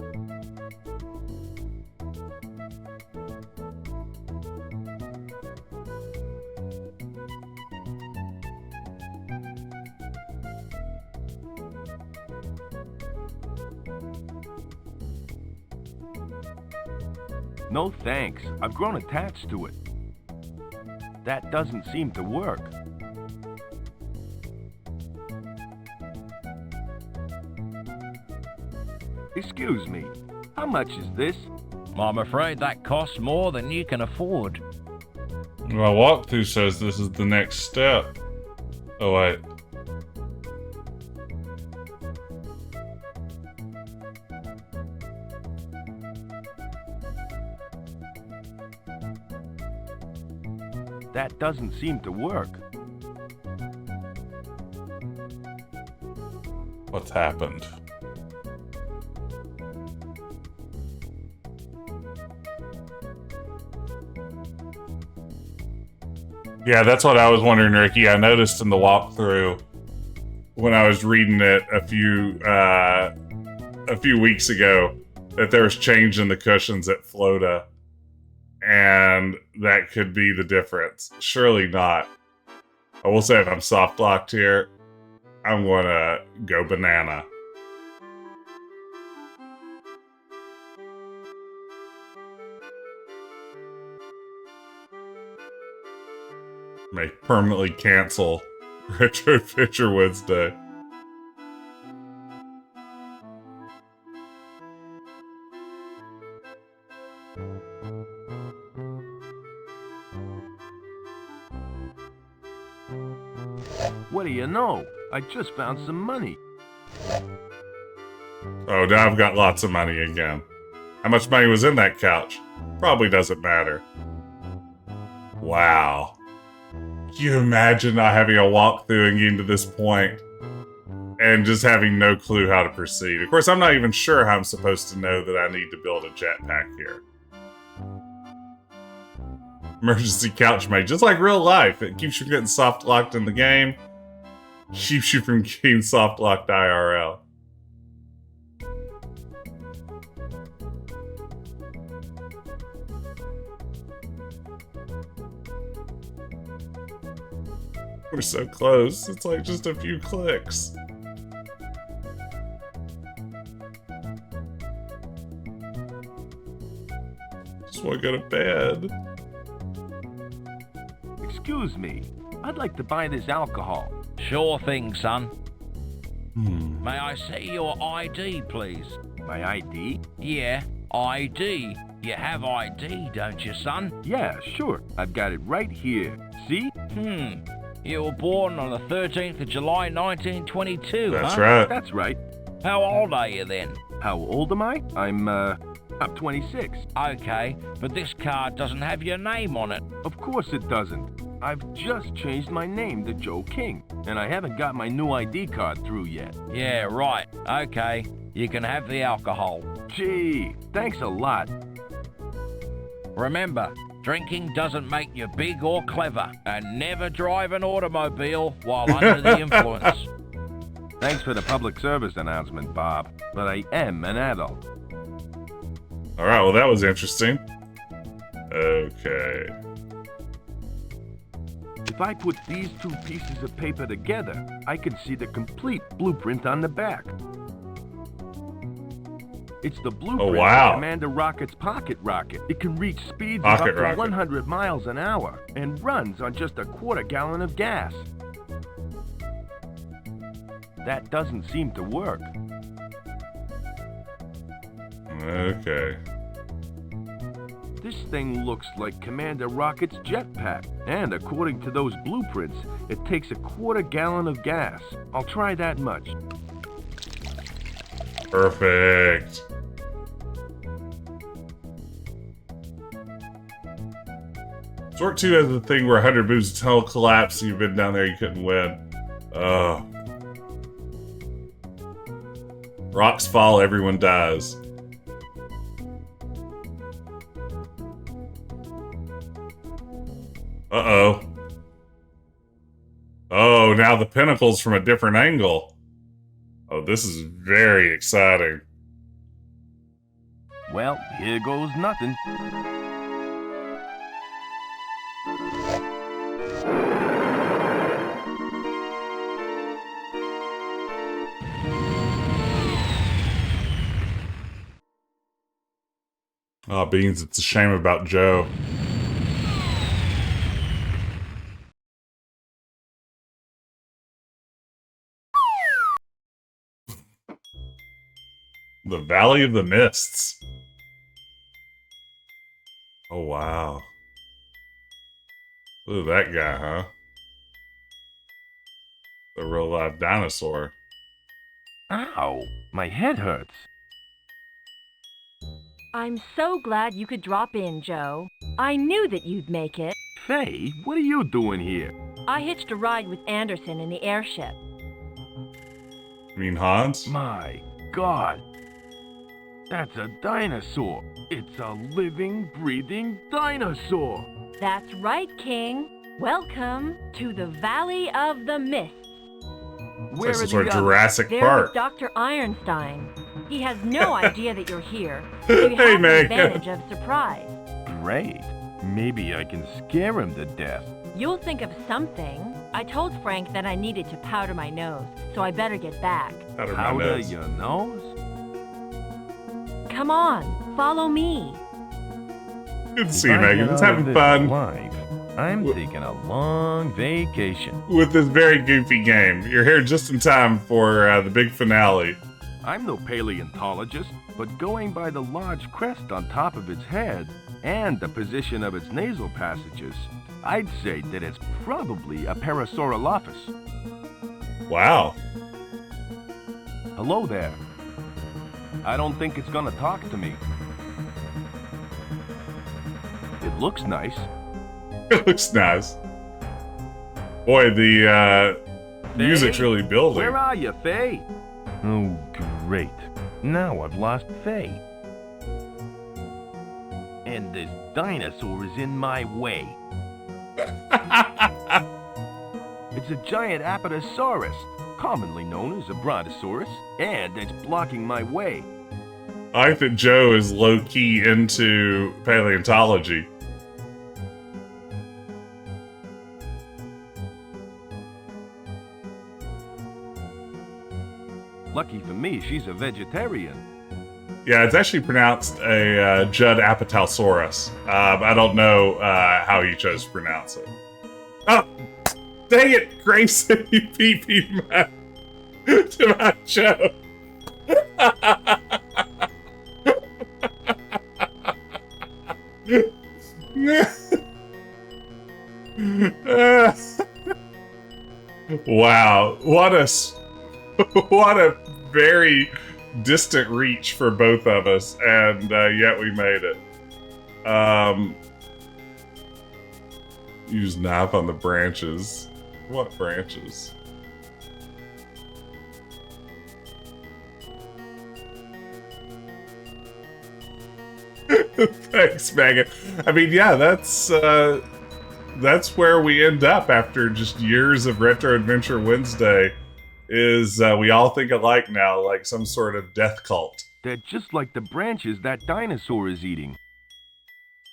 No thanks, I've grown attached to it. That doesn't seem to work. Excuse me, how much is this? I'm afraid that costs more than you can afford. My walkthrough says this is the next step. Oh, wait. That doesn't seem to work. What's happened? Yeah, that's what I was wondering, Ricky. I noticed in the walkthrough when I was reading it a few weeks ago that there was change in the cushions at Flota, and that could be the difference. Surely not. I will say if I'm soft locked here, I'm gonna go banana. May permanently cancel Retro Picture Wednesday. What do you know? I just found some money. Oh, now I've got lots of money again. How much money was in that couch? Probably doesn't matter. Wow. Can you imagine not having a walkthrough and getting to this point and just having no clue how to proceed? Of course, I'm not even sure how I'm supposed to know that I need to build a jetpack here. Emergency couch mate, just like real life. It keeps you from getting soft locked in the game. Keeps you from getting soft locked IRL. We're so close. It's like just a few clicks. Just want to go to bed. Excuse me, I'd like to buy this alcohol. Sure thing, son. May I see your ID, please? My ID? Yeah, ID. You have ID, don't you, son? Yeah, sure. I've got it right here. See? You were born on the 13th of July, 1922, That's huh? right. That's right. How old are you then? How old am I? I'm 26. Okay, but this card doesn't have your name on it. Of course it doesn't. I've just changed my name to Joe King, and I haven't got my new ID card through yet. Yeah, right. Okay, you can have the alcohol. Gee, thanks a lot. Remember, drinking doesn't make you big or clever, and never drive an automobile while under the influence. Thanks for the public service announcement, Bob, but I am an adult. Alright, well that was interesting. Okay. It's If I put these two pieces of paper together, I can see the complete blueprint on the back. It's the blueprint for Commander Rocket's pocket rocket. It can reach speeds of up to 100 miles an hour and runs on just a quarter gallon of gas. That doesn't seem to work. Okay. This thing looks like Commander Rocket's jetpack, and according to those blueprints, it takes a quarter gallon of gas. I'll try that much. Perfect. Sort 2 has the thing where 100 moves a tunnel collapse and you've been down there, you couldn't win. Rocks fall, everyone dies. Uh-oh. Oh, now the pinnacle's from a different angle. Oh, this is very exciting. Well, here goes nothing. Oh, Beans, it's a shame about Joe. The Valley of the Mists. Oh, wow. Look at that guy, huh? A real live dinosaur. Ow! My head hurts. I'm so glad you could drop in, Joe. I knew that you'd make it. Faye, what are you doing here? I hitched a ride with Anderson in the airship. You mean Hans? My God. That's a dinosaur. It's a living, breathing dinosaur. That's right, King. Welcome to the Valley of the Mists. Where is sort of Jurassic There Park? With Dr. Ironstein. He has no idea that you're here, so you Hey, have the Meg. advantage of surprise. Great. Maybe I can scare him to death. You'll think of something. I told Frank that I needed to powder my nose, so I better get back. Powder your nose? Come on, follow me. Good to see you, Megan. Just having fun. Alive, I'm taking a long vacation. With this very goofy game. You're here just in time for the big finale. I'm no paleontologist, but going by the large crest on top of its head and the position of its nasal passages, I'd say that it's probably a Parasaurolophus. Wow. Hello there. I don't think it's gonna talk to me. It looks nice. It looks nice. Boy, the music's really building. Where are you, Faye? Oh, great. Now I've lost Faye. And this dinosaur is in my way. It's a giant Apatosaurus, commonly known as a Brontosaurus, and it's blocking my way. I think Joe is low-key into paleontology. Lucky for me, she's a vegetarian. Yeah, it's actually pronounced a Judd Apatosaurus. I don't know how you chose to pronounce it. Oh, dang it, Grayson, you beat me to my Joe. Wow, what a very distant reach for both of us, and yet we made it. Use knife on the branches. What branches? Thanks, Megan. I mean, yeah, that's where we end up after just years of Retro Adventure Wednesday. Is we all think alike now, like some sort of death cult. They're just like the branches that dinosaur is eating.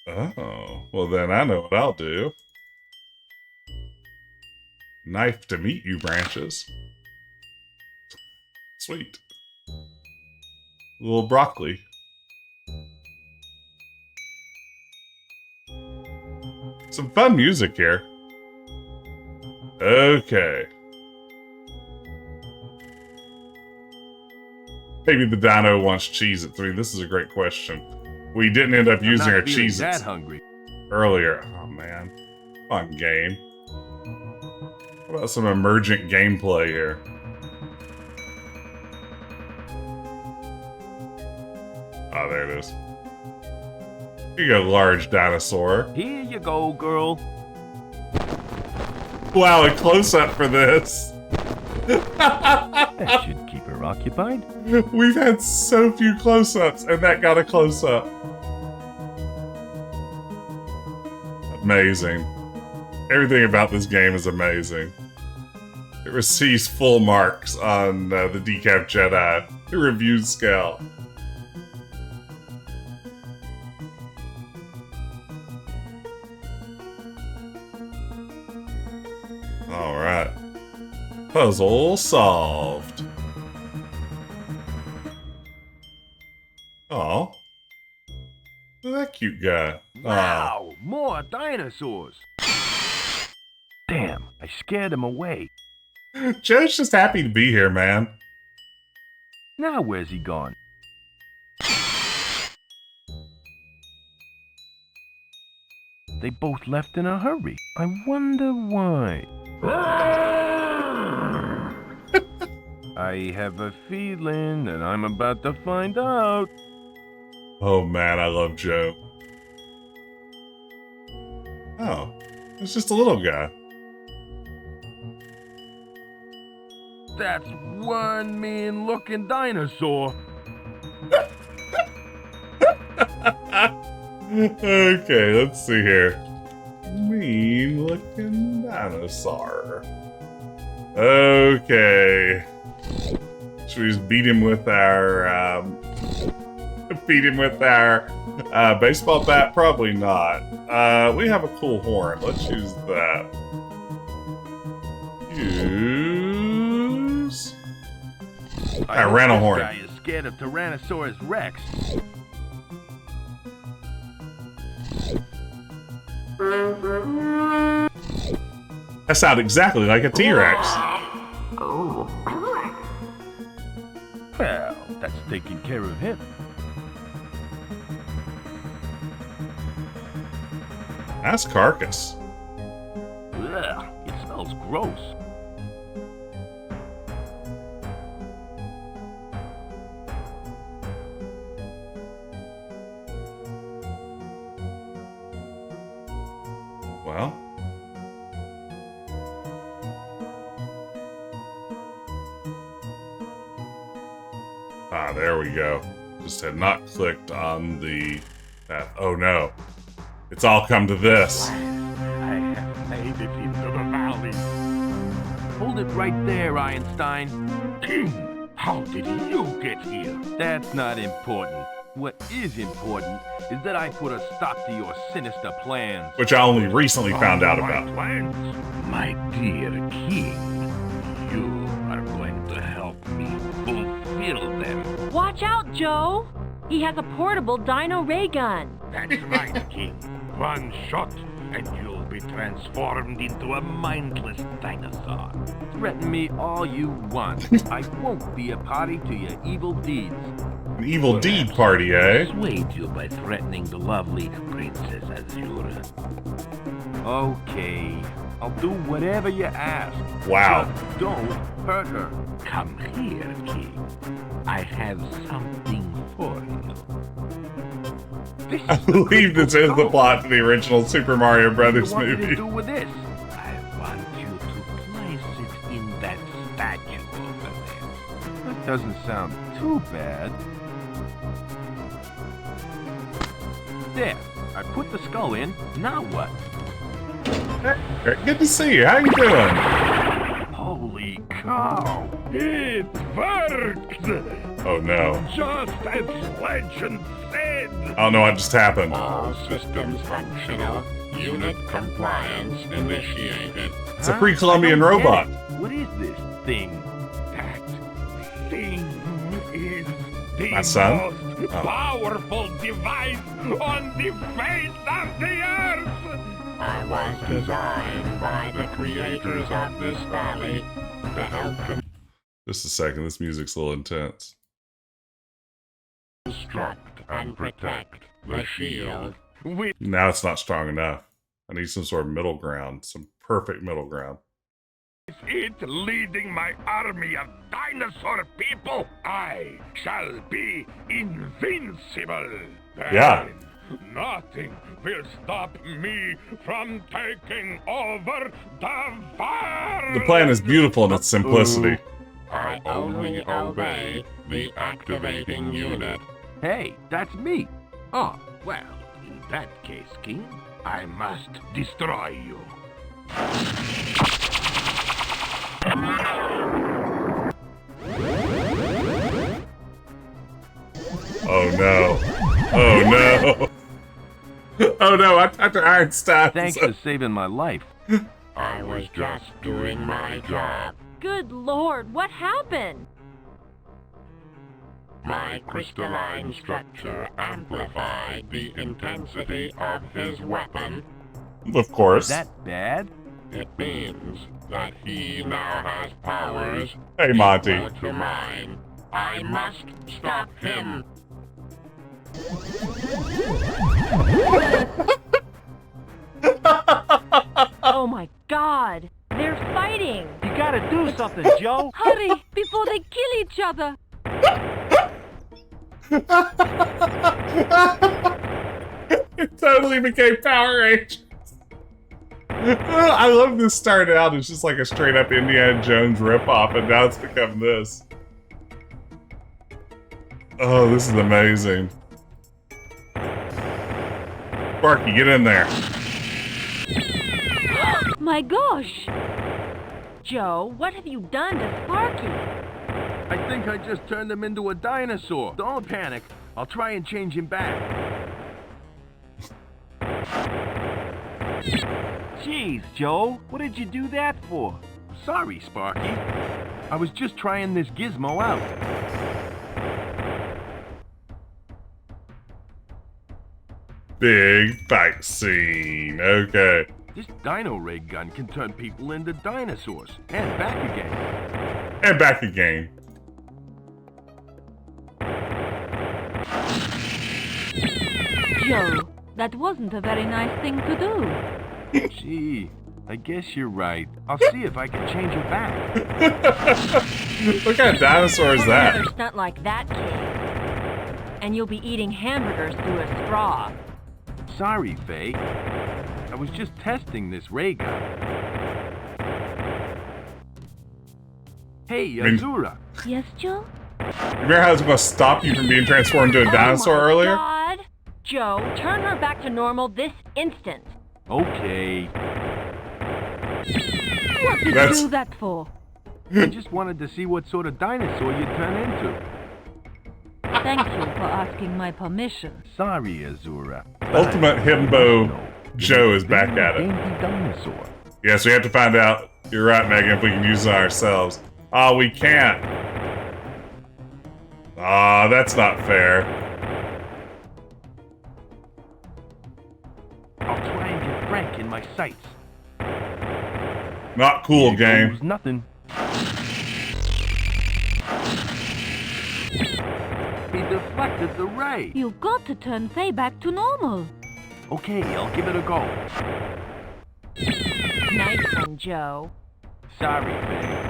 Oh, well then I know what I'll do. Knife to meet you, branches. Sweet. A little broccoli. Some fun music here. Okay. Maybe the dino wants cheese at 3. This is a great question. We didn't end up using our cheese that hungry earlier. Oh man. Fun game. What about some emergent gameplay here? Oh, there it is. Here you go, large dinosaur. Here you go, girl. Wow, a close-up for this. That should keep her occupied. We've had so few close-ups, and that got a close-up. Amazing. Everything about this game is amazing. It receives full marks on the Decap Jedi review scale. Alright. Puzzle solved. Aw. Look at that cute guy. Wow, more dinosaurs. Damn, I scared him away. Joe's just happy to be here, man. Now where's he gone? They both left in a hurry. I wonder why. I have a feeling that I'm about to find out. Oh man, I love Joe. Oh, it's just a little guy. That's one mean-looking dinosaur. Okay, let's see here. Mean-looking dinosaur. Okay. Should we just beat him with our baseball bat? Probably not. We have a cool horn. Let's use that. Use. I ran a horn. This guy is scared of Tyrannosaurus Rex. That sounds exactly like a T-Rex. Well, that's taking care of him. That's carcass. Ugh, it smells gross. Well. Ah, there we go. Just had not clicked on the path. Oh no. It's all come to this. I have made it into the valley. Hold it right there, Ironstein. King, how did you get here? That's not important. What is important is that I put a stop to your sinister plans. Which I only recently found out about. Plans? My dear king, you are going to help me fulfill them. Watch out, Joe! He has a portable dino ray gun. That's right, king. One shot, and you'll be transformed into a mindless dinosaur. Threaten me all you want. I won't be a party to your evil deeds. An evil deed party, eh? Persuade you by threatening the lovely Princess Azura. Okay, I'll do whatever you ask. Wow. Just don't hurt her. Come here, king. I have something for you. I believe this is the plot to the original Super Mario Brothers What do you want me movie. to do with this? I want you to place it in that statue over there. That doesn't sound too bad. There, I put the skull in. Now what? Hey, good to see you. How you doing? Holy cow! It worked! Oh no. Just as legend said! dead! I don't know what just happened. All systems functional. Unit compliance initiated. It's a pre-Columbian robot. What is this thing? That thing is the My son? most powerful device on the face of the earth! I was designed by the creators of this valley to help Just a second, this music's a little intense. construct and protect the shield. With Now it's not strong enough. I need some sort of middle ground, some perfect middle ground. it leading my army of dinosaur people, I shall be invincible. Yeah. And nothing will stop me from taking over the world. The plan is beautiful in its simplicity. I only obey the activating unit. Hey, that's me. Oh, well, in that case, King, I must destroy you. Oh no. Oh no. Oh no, I'm Dr. Ironstein. Thanks for saving my life. I was just doing my job. Good lord, what happened? My crystalline structure amplified the intensity of his weapon. Of course. Is that bad? It means that he now has powers Hey, Monty. equal to mine. I must stop him. Oh my god, they're fighting! You gotta do something, Joe. Hurry, before they kill each other! It totally became Power Rangers. I love this started out as just like a straight up Indiana Jones ripoff, and now it's become this. Oh, this is amazing. Sparky, get in there. My gosh! Joe, what have you done to Sparky? I think I just turned him into a dinosaur. Don't panic. I'll try and change him back. Jeez, Joe. What did you do that for? Sorry, Sparky. I was just trying this gizmo out. Big fight scene. Okay. This dino ray gun can turn people into dinosaurs. And back again. And back again. Joe, that wasn't a very nice thing to do. Gee, I guess you're right. I'll see if I can change it back. What kind of dinosaur is that? Another stunt like that, kid. And you'll be eating hamburgers through a straw. Sorry, Faye. I was just testing this ray gun. Hey, Azura. Yes, Joe? Remember how I was going to stop you from being transformed into a dinosaur earlier? God. Joe, turn her back to normal this instant. Okay. What did you do that for? I just wanted to see what sort of dinosaur you'd turn into. Thank you for asking my permission. Sorry, Azura. Ultimate Himbo Joe is back at it. Dainty dinosaur. Yes, we have to find out. You're right, Megan, if we can use it ourselves. Oh, we can't. Ah, that's not fair. I'll try and get Frank in my sights. Not cool, Here game. goes nothing. He deflected the ray. You've got to turn Faye back to normal. Okay, I'll give it a go. Nice one, Joe. Sorry, Faye.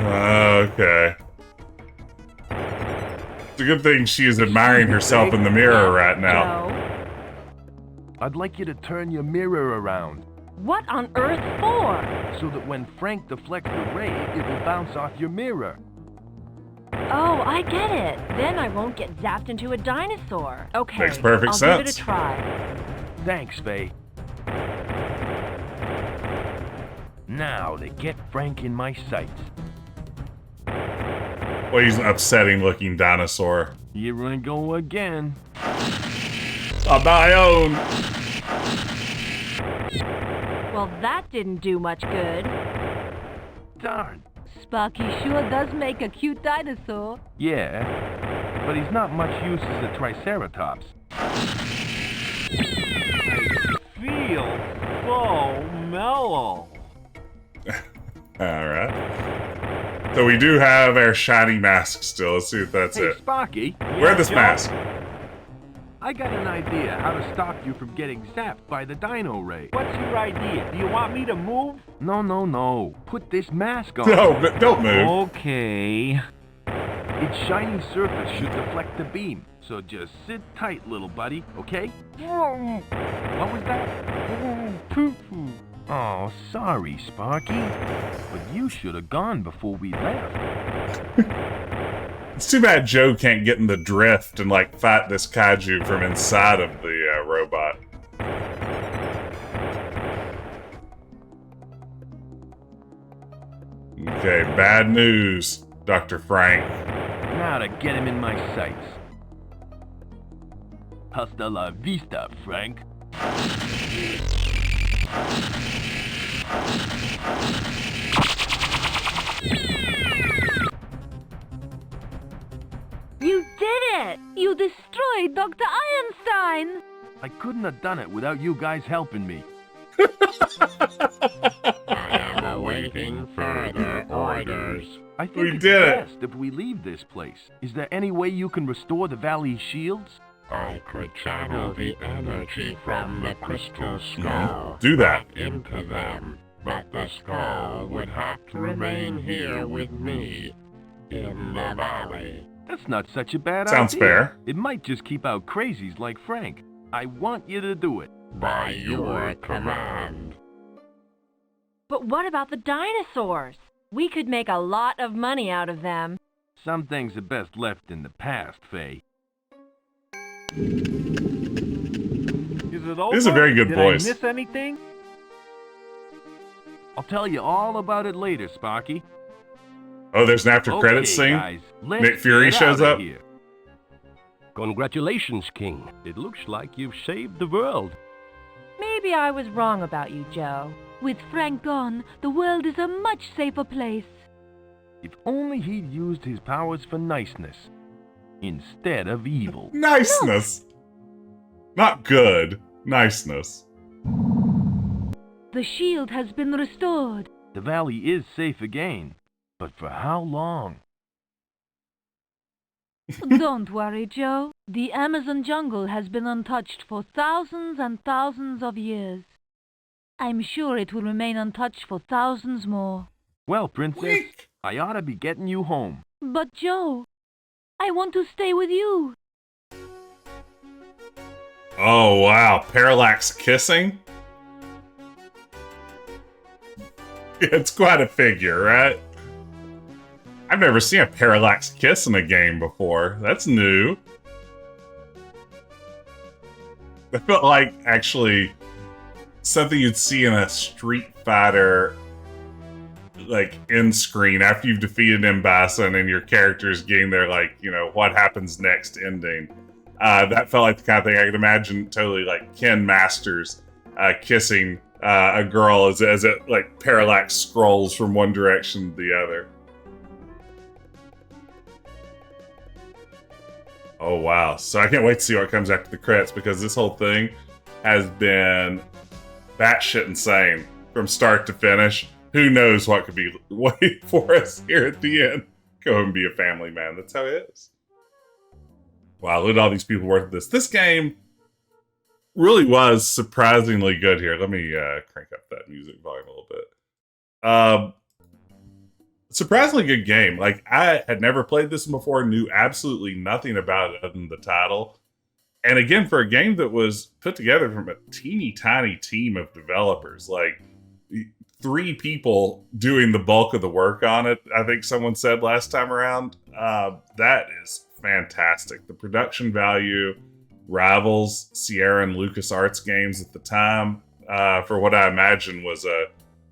Okay. It's a good thing she is admiring herself in the mirror right now. Joe, I'd like you to turn your mirror around, what on earth for? so that when Frank deflects the ray, it will bounce off your mirror. Oh, I get it. Then I won't get zapped into a dinosaur. Okay, Makes perfect I'll sense. give it a try. Thanks, Faye. Now to get Frank in my sights. Well, he's an upsetting looking dinosaur. Here I go again. On my own. Well, that didn't do much good. Darn. Sparky sure does make a cute dinosaur. Yeah, but he's not much use as a triceratops. I feel so mellow. Alright. So we do have our shiny mask still. Let's see if that's Hey, it. Sparky. Wear this Joe? mask. I got an idea how to stop you from getting zapped by the dino ray. What's your idea? Do you want me to move? No. Put this mask on. No, don't move. Okay. Its shiny surface should deflect the beam, so just sit tight, little buddy, okay? What was that? Poo-poo. Oh, sorry, Sparky. But you should have gone before we left. It's too bad Joe can't get in the drift and, like, fight this kaiju from inside of the robot. Okay, bad news, Dr. Frank. Now to get him in my sights. Hasta la vista, Frank. You did it! You destroyed Dr. Ironstein! I couldn't have done it without you guys helping me. I am awaiting further orders. I think We it's did it. best if we leave this place. Is there any way you can restore the valley's shields? I could channel the energy from the crystal skull Do that. back into them, but the skull would have to remain here with me in the valley. That's not such a bad Sounds idea. fair. It might just keep out crazies like Frank. I want you to do it. By your command. But what about the dinosaurs? We could make a lot of money out of them. Some things are best left in the past, Faye. Is it over? This is a very good Did voice. I miss anything? I'll tell you all about it later, Sparky. Oh, there's an after credits scene? Guys, let's Nick Fury get shows outta up? Here. Congratulations, King. It looks like you've saved the world. Maybe I was wrong about you, Joe. With Frank gone, the world is a much safer place. If only he'd used his powers for niceness instead of evil. Niceness. Not good. Niceness. The shield has been restored. The valley is safe again, but for how long? Don't worry, Joe. The Amazon jungle has been untouched for thousands and thousands of years. I'm sure it will remain untouched for thousands more. Well, Princess, Weak. I ought to be getting you home. But Joe, I want to stay with you. Oh, wow. Parallax kissing? It's quite a figure, right? I've never seen a parallax kiss in a game before. That's new. That felt like, actually, something you'd see in a Street Fighter, like, end screen after you've defeated Mbasa and your character's getting their, like, you know, what happens next ending. That felt like the kind of thing I could imagine totally, like, Ken Masters kissing a girl as it, like, parallax scrolls from one direction to the other. Oh, wow. So I can't wait to see what comes after the credits, because this whole thing has been batshit insane from start to finish. Who knows what could be waiting for us here at the end. Go and be a family man. That's how it is. Wow, look at all these people worth this. This game really was surprisingly good here. Let me crank up that music volume a little bit. Surprisingly good game. Like, I had never played this before, knew absolutely nothing about it other than the title. And again, for a game that was put together from a teeny tiny team of developers, like 3 people doing the bulk of the work on it, I think someone said last time around. That is fantastic. The production value rivals Sierra and LucasArts games at the time, for what I imagine was a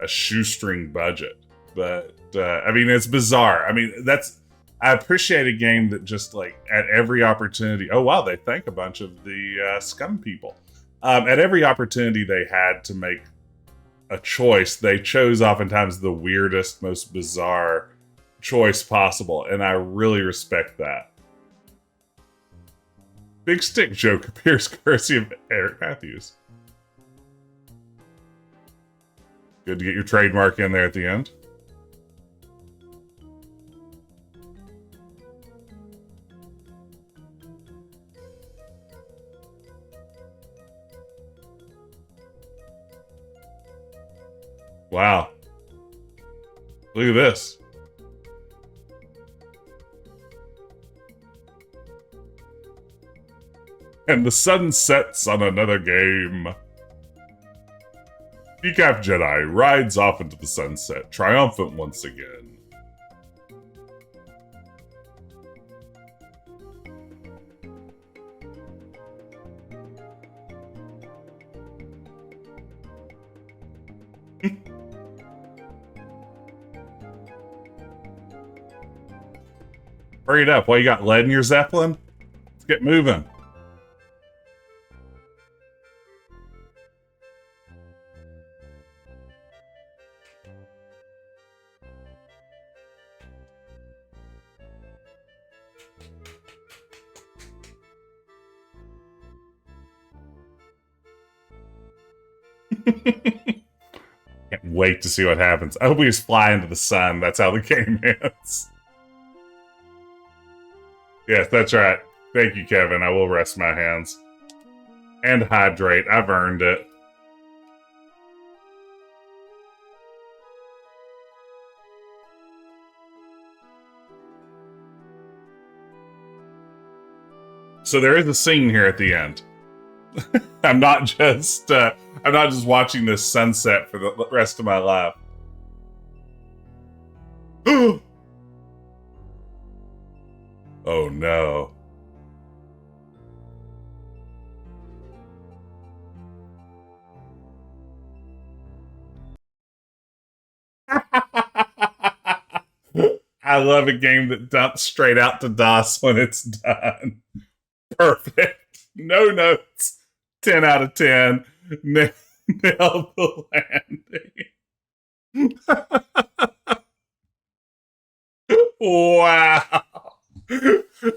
shoestring budget. But I mean, it's bizarre. I mean, that's I appreciate a game that just like at every opportunity. Oh wow, they thank a bunch of the scum people. At every opportunity they had to make a choice, they chose oftentimes the weirdest, most bizarre choice possible, and I really respect that. Big Stick joke appears courtesy of Eric Matthews. Good to get your trademark in there at the end. Wow. Look at this. And the sun sets on another game. Decap Jedi rides off into the sunset, triumphant once again. Hurry it up. Why, you got lead in your Zeppelin? Let's get moving. Can't wait to see what happens. I hope we just fly into the sun. That's how the game ends. Yes, that's right. Thank you, Kevin. I will rest my hands. And hydrate. I've earned it. So there is a scene here at the end. I'm not just watching this sunset for the rest of my life. Oh no. I love a game that dumps straight out to DOS when it's done. Perfect. No notes. 10 out of 10. Nailed the landing. Wow.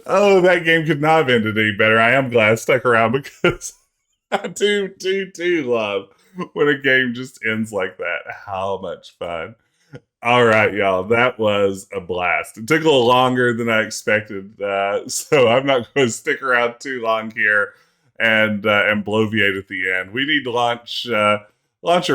Oh, that game could not have ended any better. I am glad I stuck around because I do love when a game just ends like that. How much fun. All right, y'all. That was a blast. It took a little longer than I expected, so I'm not going to stick around too long here and bloviate at the end. We need to launch a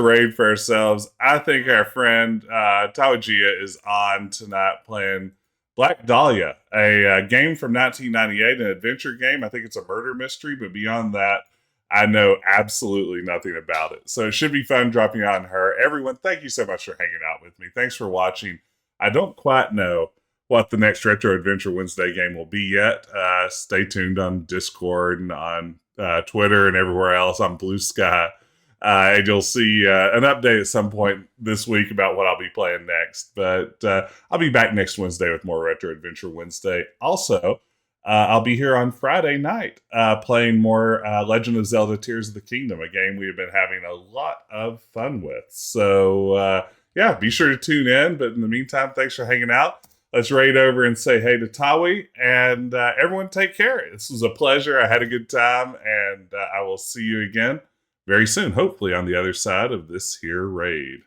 raid for ourselves. I think our friend Tawagia is on tonight playing Black Dahlia, a game from 1998, an adventure game. I think it's a murder mystery, but beyond that, I know absolutely nothing about it. So it should be fun dropping on her. Everyone, thank you so much for hanging out with me. Thanks for watching. I don't quite know what the next Retro Adventure Wednesday game will be yet. Stay tuned on Discord and on Twitter and everywhere else on Blue Sky. And you'll see an update at some point this week about what I'll be playing next. But I'll be back next Wednesday with more Retro Adventure Wednesday. Also, I'll be here on Friday night playing more Legend of Zelda Tears of the Kingdom, a game we have been having a lot of fun with. So, yeah, be sure to tune in. But in the meantime, thanks for hanging out. Let's raid over and say hey to Tawi. And everyone take care. This was a pleasure. I had a good time. And I will see you again very soon, hopefully on the other side of this here raid.